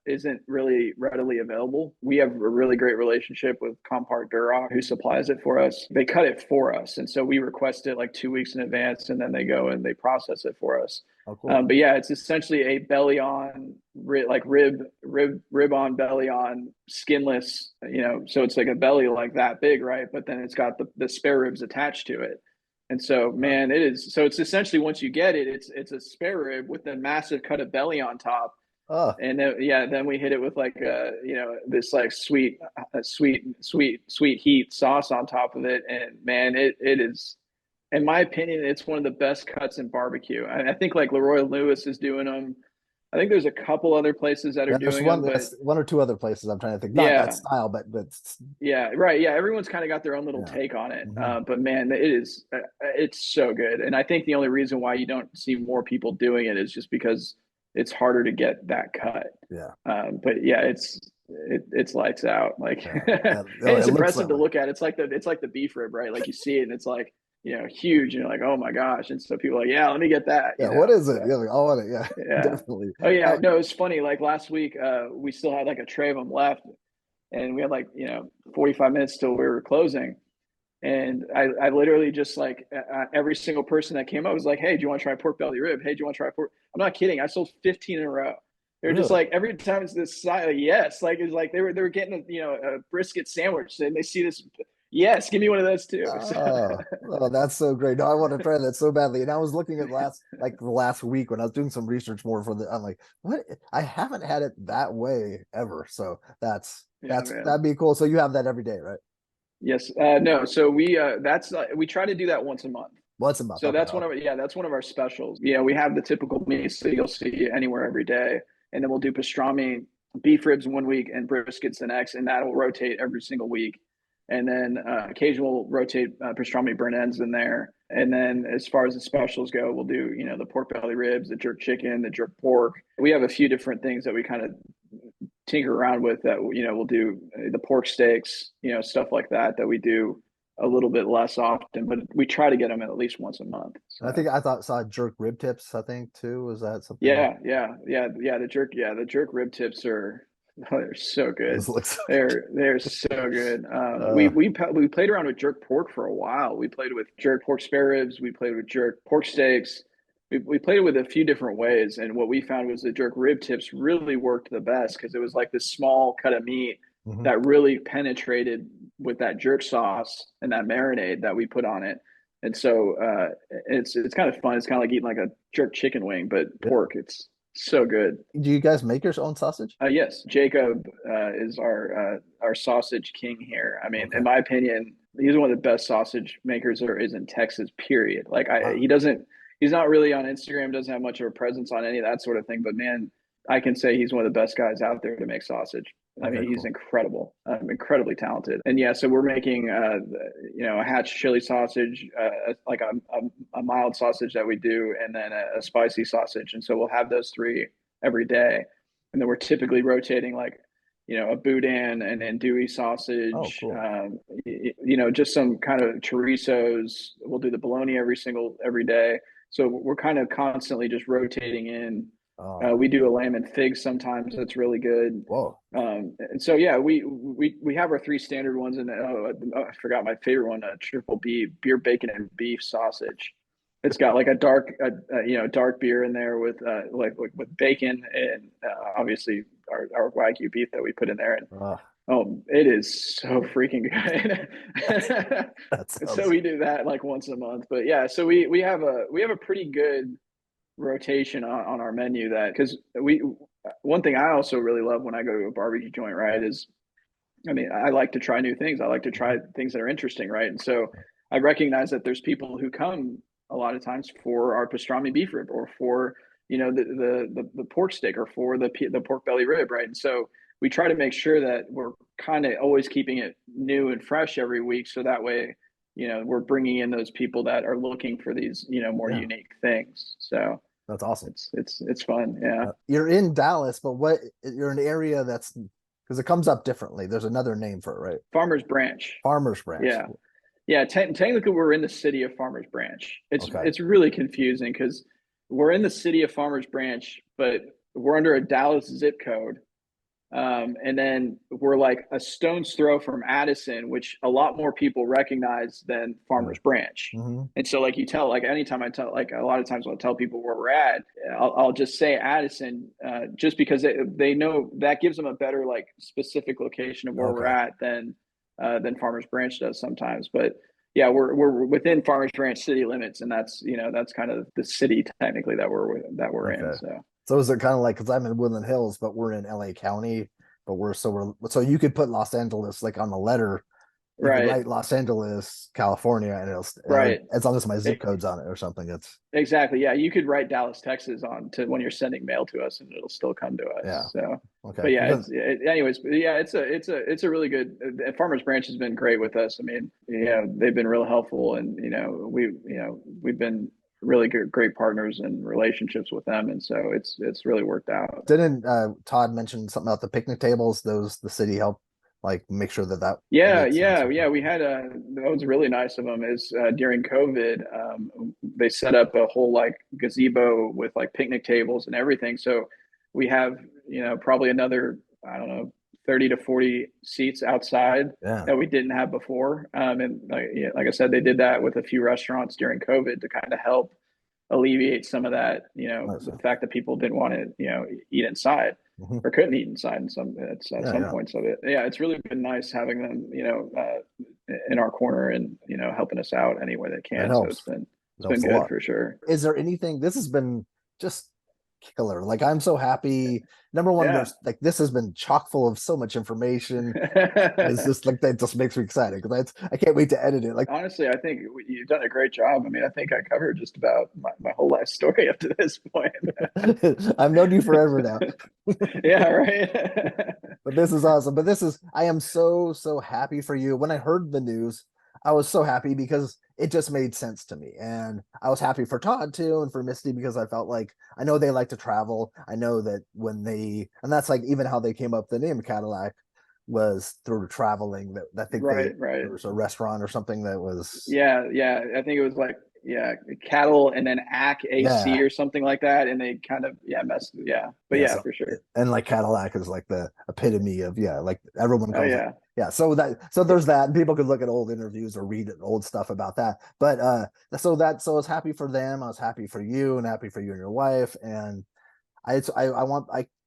[SPEAKER 2] isn't really readily available. We have a really great relationship with Compart Duroc, who supplies it for us. They cut it for us, and so we request it like 2 weeks in advance, and then they go and they process it for us.
[SPEAKER 1] oh cool.
[SPEAKER 2] But yeah, it's essentially a belly on, like rib on, belly on, skinless. So it's like a belly like that big, right? But then it's got the spare ribs attached to it. And so,
[SPEAKER 1] Oh,
[SPEAKER 2] man, it is. So it's essentially once you get it, it's a spare rib with a massive cut of belly on top,
[SPEAKER 1] oh,
[SPEAKER 2] and then yeah, then we hit it with like this like sweet heat sauce on top of it, and man, it is, in my opinion, it's one of the best cuts in barbecue. I think like Leroy Lewis is doing them. I think there's a couple other places that are
[SPEAKER 1] yeah, there's
[SPEAKER 2] doing them, but
[SPEAKER 1] one or two other places I'm trying to think. Not that
[SPEAKER 2] yeah,
[SPEAKER 1] style, but
[SPEAKER 2] yeah, right. Yeah, everyone's kind of got their own little
[SPEAKER 1] yeah.
[SPEAKER 2] take on it.
[SPEAKER 1] Hmm.
[SPEAKER 2] But man, it's so good. And I think the only reason why you don't see more people doing it is just because it's harder to get that cut.
[SPEAKER 1] Yeah.
[SPEAKER 2] But yeah, it's lights out. Like,
[SPEAKER 1] Yeah.
[SPEAKER 2] and
[SPEAKER 1] Yeah. Oh, it
[SPEAKER 2] it's
[SPEAKER 1] looks
[SPEAKER 2] impressive
[SPEAKER 1] that
[SPEAKER 2] to
[SPEAKER 1] way.
[SPEAKER 2] look at. It's like the beef rib, right? Like you see it and it's like, huge. And you're like, oh my gosh. And so people are like, yeah, let me get that,
[SPEAKER 1] Yeah. What is it?
[SPEAKER 2] So
[SPEAKER 1] Yeah. Like, I want it. Yeah.
[SPEAKER 2] yeah.
[SPEAKER 1] Definitely.
[SPEAKER 2] Oh yeah,
[SPEAKER 1] Oh,
[SPEAKER 2] no, it's funny. Like last week, we still had like a tray of them left, and we had like 45 minutes till we were closing, and I literally just like every single person that came up was like, hey, do you want to try pork belly rib? Hey, do you want to try pork? I'm not kidding, I sold 15 in a row. They're just
[SPEAKER 1] really?
[SPEAKER 2] like every time it's this side, like, yes, like it's like they were getting a brisket sandwich and they see this, yes, give me one of those too. So,
[SPEAKER 1] Oh, that's so great. No, I want to try that so badly. And I was looking at the last week when I was doing some research more for I'm like, what? I haven't had it that way ever. So
[SPEAKER 2] yeah, man.
[SPEAKER 1] that'd be cool. So you have that every day, right?
[SPEAKER 2] Yes, no, so we try to do that once a month.
[SPEAKER 1] Once a month.
[SPEAKER 2] So
[SPEAKER 1] Okay.
[SPEAKER 2] that's one of yeah, that's one of our specials. We have the typical meats that you'll see anywhere every day, and then we'll do pastrami, beef ribs one week, and briskets the next, and that'll rotate every single week. And then occasionally we'll rotate pastrami burnt ends in there. And then as far as the specials go, we'll do the pork belly ribs, the jerk chicken, the jerk pork. We have a few different things that we kind of tinker around with that. We'll do the pork steaks, stuff like that we do a little bit less often, but we try to get them at least once a month.
[SPEAKER 1] And I
[SPEAKER 2] So
[SPEAKER 1] think saw jerk rib tips, I think too. Was that something?
[SPEAKER 2] yeah, the jerk rib tips are they're so
[SPEAKER 1] Those
[SPEAKER 2] good.
[SPEAKER 1] look so
[SPEAKER 2] They're so good.
[SPEAKER 1] uh
[SPEAKER 2] We played around with jerk pork for a while. We played with jerk pork spare ribs. We played with jerk pork steaks. We played it with a few different ways, and what we found was the jerk rib tips really worked the best because it was like this small cut of meat
[SPEAKER 1] mhm.
[SPEAKER 2] that really penetrated with that jerk sauce and that marinade that we put on it. And so it's kind of fun. It's kind of like eating like a jerk chicken wing, but
[SPEAKER 1] Yeah.
[SPEAKER 2] pork. It's so good.
[SPEAKER 1] Do you guys make your own sausage?
[SPEAKER 2] Yes, Jacob is our sausage king here. I mean,
[SPEAKER 1] Okay.
[SPEAKER 2] in my opinion, he's one of the best sausage makers there is in Texas. Period. Like
[SPEAKER 1] Wow.
[SPEAKER 2] he's not really on Instagram, doesn't have much of a presence on any of that sort of thing. But man, I can say he's one of the best guys out there to make sausage. I
[SPEAKER 1] Okay,
[SPEAKER 2] mean, he's
[SPEAKER 1] cool.
[SPEAKER 2] incredible, incredibly talented. And yeah, so we're making, a hatch chili sausage, like a mild sausage that we do, and then a spicy sausage. And so we'll have those three every day, and then we're typically rotating like a boudin and andouille
[SPEAKER 1] Oh,
[SPEAKER 2] sausage,
[SPEAKER 1] cool.
[SPEAKER 2] just some kind of chorizos. We'll do the bologna every day, so we're kind of constantly just rotating in.
[SPEAKER 1] Oh,
[SPEAKER 2] We do a lamb and fig sometimes, that's really good.
[SPEAKER 1] whoa.
[SPEAKER 2] And so yeah, we have our three standard ones, and I forgot my favorite one, triple B, beer bacon and beef sausage. It's got like a dark beer in there with with bacon and obviously our Wagyu beef that we put in there. And
[SPEAKER 1] Uh,
[SPEAKER 2] oh, it is so freaking good.
[SPEAKER 1] that
[SPEAKER 2] So
[SPEAKER 1] sounds.
[SPEAKER 2] we do that like once a month. But yeah, so we have a pretty good rotation on our menu, that because we one thing I also really love when I go to a barbecue joint, right, is I mean, I like to try new things. I like to try things that are interesting, right? And so I recognize that there's people who come a lot of times for our pastrami beef rib, or for the pork stick, or for the pork belly rib, right? And so we try to make sure that we're kind of always keeping it new and fresh every week, so that way, we're bringing in those people that are looking for these, more
[SPEAKER 1] Yeah,
[SPEAKER 2] unique things. So
[SPEAKER 1] that's awesome.
[SPEAKER 2] it's fun. Yeah.
[SPEAKER 1] You're in Dallas, but what you're in an area that's because it comes up differently. There's another name for it, right?
[SPEAKER 2] Farmers Branch.
[SPEAKER 1] Farmers Branch.
[SPEAKER 2] Yeah. Yeah, technically we're in the city of Farmers Branch. It's
[SPEAKER 1] Okay.
[SPEAKER 2] it's really confusing because we're in the city of Farmers Branch, but we're under a Dallas zip code. And then we're like a stone's throw from Addison, which a lot more people recognize than
[SPEAKER 1] Yeah.
[SPEAKER 2] Farmers Branch.
[SPEAKER 1] Mm-hmm.
[SPEAKER 2] And so, like, like anytime I tell, like, a lot of times when I tell people where we're at, I'll just say Addison, just because they know that gives them a better, like, specific location of where we're
[SPEAKER 1] Okay.
[SPEAKER 2] at than Farmers Branch does sometimes. But yeah, we're within Farmers Branch city limits, and that's kind of the city technically that we're in.
[SPEAKER 1] Okay.
[SPEAKER 2] So
[SPEAKER 1] So is it kind of like because I'm in Woodland Hills, but we're in LA County, but so you could put Los Angeles like on the letter. You could
[SPEAKER 2] right,
[SPEAKER 1] write Los Angeles, California, and
[SPEAKER 2] right.
[SPEAKER 1] as long as my zip
[SPEAKER 2] It,
[SPEAKER 1] code's on it or something. It's
[SPEAKER 2] Exactly. Yeah, you could write Dallas, Texas on to when you're sending mail to us, and it'll still come to
[SPEAKER 1] yeah.
[SPEAKER 2] us. So,
[SPEAKER 1] Okay.
[SPEAKER 2] but yeah,
[SPEAKER 1] Because
[SPEAKER 2] anyways. But yeah, it's a really good. Farmers Branch has been great with us. I mean, they've been real helpful, and we've been really good, great partners and relationships with them, and so it's really worked out.
[SPEAKER 1] didn't Todd mention something about the picnic tables? Those the city helped like make sure that
[SPEAKER 2] Yeah,
[SPEAKER 1] made sense
[SPEAKER 2] yeah,
[SPEAKER 1] or
[SPEAKER 2] yeah.
[SPEAKER 1] something.
[SPEAKER 2] We had that was really nice of them. Is during COVID, they set up a whole like gazebo with like picnic tables and everything. So we have probably another, I don't know, 30 to 40 seats outside
[SPEAKER 1] Yeah.
[SPEAKER 2] that we didn't have before. And like I said, they did that with a few restaurants during COVID to kind of help alleviate some of that,
[SPEAKER 1] Nice.
[SPEAKER 2] the fact that people didn't want to, eat inside
[SPEAKER 1] Mm-hmm.
[SPEAKER 2] or couldn't eat inside in at
[SPEAKER 1] Yeah.
[SPEAKER 2] some
[SPEAKER 1] Yeah.
[SPEAKER 2] points of it. Yeah, it's really been nice having them, in our corner and, helping us out any way they
[SPEAKER 1] That
[SPEAKER 2] can. So
[SPEAKER 1] helps. It
[SPEAKER 2] it's been
[SPEAKER 1] helps a
[SPEAKER 2] good
[SPEAKER 1] lot.
[SPEAKER 2] for sure.
[SPEAKER 1] Is there anything? This has been just killer. Like I'm so happy. Number one,
[SPEAKER 2] Yeah.
[SPEAKER 1] there's like this has been chock full of so much information. It's just like that just makes me excited because I can't wait to edit it. Like
[SPEAKER 2] Honestly, I think you've done a great job. I mean, I think I covered just about my whole life story up to this point.
[SPEAKER 1] I've known you forever now.
[SPEAKER 2] Yeah, right.
[SPEAKER 1] But this is awesome. But I am so happy for you. When I heard the news, I was so happy because it just made sense to me. And I was happy for Todd too and for Misty because I felt like I know they like to travel. I know that and that's like even how they came up the name Cadillac was through traveling. That I think
[SPEAKER 2] Right,
[SPEAKER 1] there
[SPEAKER 2] right.
[SPEAKER 1] was a restaurant or something that was
[SPEAKER 2] Yeah, yeah. I think it was like, yeah, cattle and then AC
[SPEAKER 1] yeah.
[SPEAKER 2] or something like that. And they kind of, yeah, messed. Yeah. But
[SPEAKER 1] Yeah,
[SPEAKER 2] yeah,
[SPEAKER 1] so
[SPEAKER 2] for sure.
[SPEAKER 1] and like Cadillac is like the epitome of yeah, like everyone
[SPEAKER 2] Oh
[SPEAKER 1] calls it.
[SPEAKER 2] yeah.
[SPEAKER 1] Yeah, so there's that, and people could look at old interviews or read old stuff about that. But so I was happy for them. I was happy for you, and happy for you and your wife. And I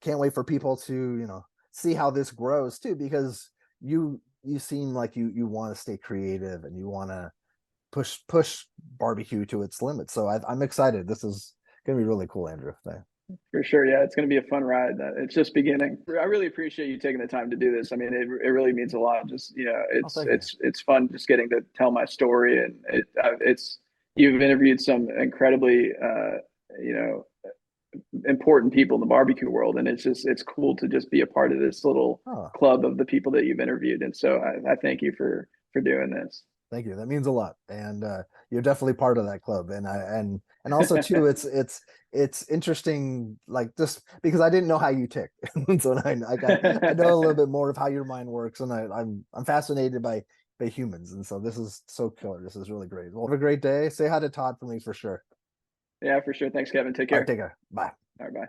[SPEAKER 1] can't wait for people to see how this grows too, because you seem like you want to stay creative and you want to push barbecue to its limits. So I'm excited. This is gonna be really cool, Andrew.
[SPEAKER 2] For sure. Yeah, it's going to be a fun ride. It's just beginning. I really appreciate you taking the time to do this. I mean, it really means a lot. Just,
[SPEAKER 1] Oh,
[SPEAKER 2] it's
[SPEAKER 1] thank you.
[SPEAKER 2] it's fun just getting to tell my story, and it's you've interviewed some incredibly you know important people in the barbecue world, and it's cool to just be a part of this little
[SPEAKER 1] Oh,
[SPEAKER 2] club of the people that you've interviewed. And so I thank you for doing this.
[SPEAKER 1] thank you. That means a lot, and you're definitely part of that club. And also too, it's interesting, like just because I didn't know how you tick, so I know a little bit more of how your mind works, and I'm fascinated by humans, and so this is so killer. This is really great. Well, have a great day. Say hi to Todd for me for sure.
[SPEAKER 2] Yeah, for sure. Thanks, Kevin. Take
[SPEAKER 1] All right,
[SPEAKER 2] care.
[SPEAKER 1] take care. Bye.
[SPEAKER 2] All right, bye.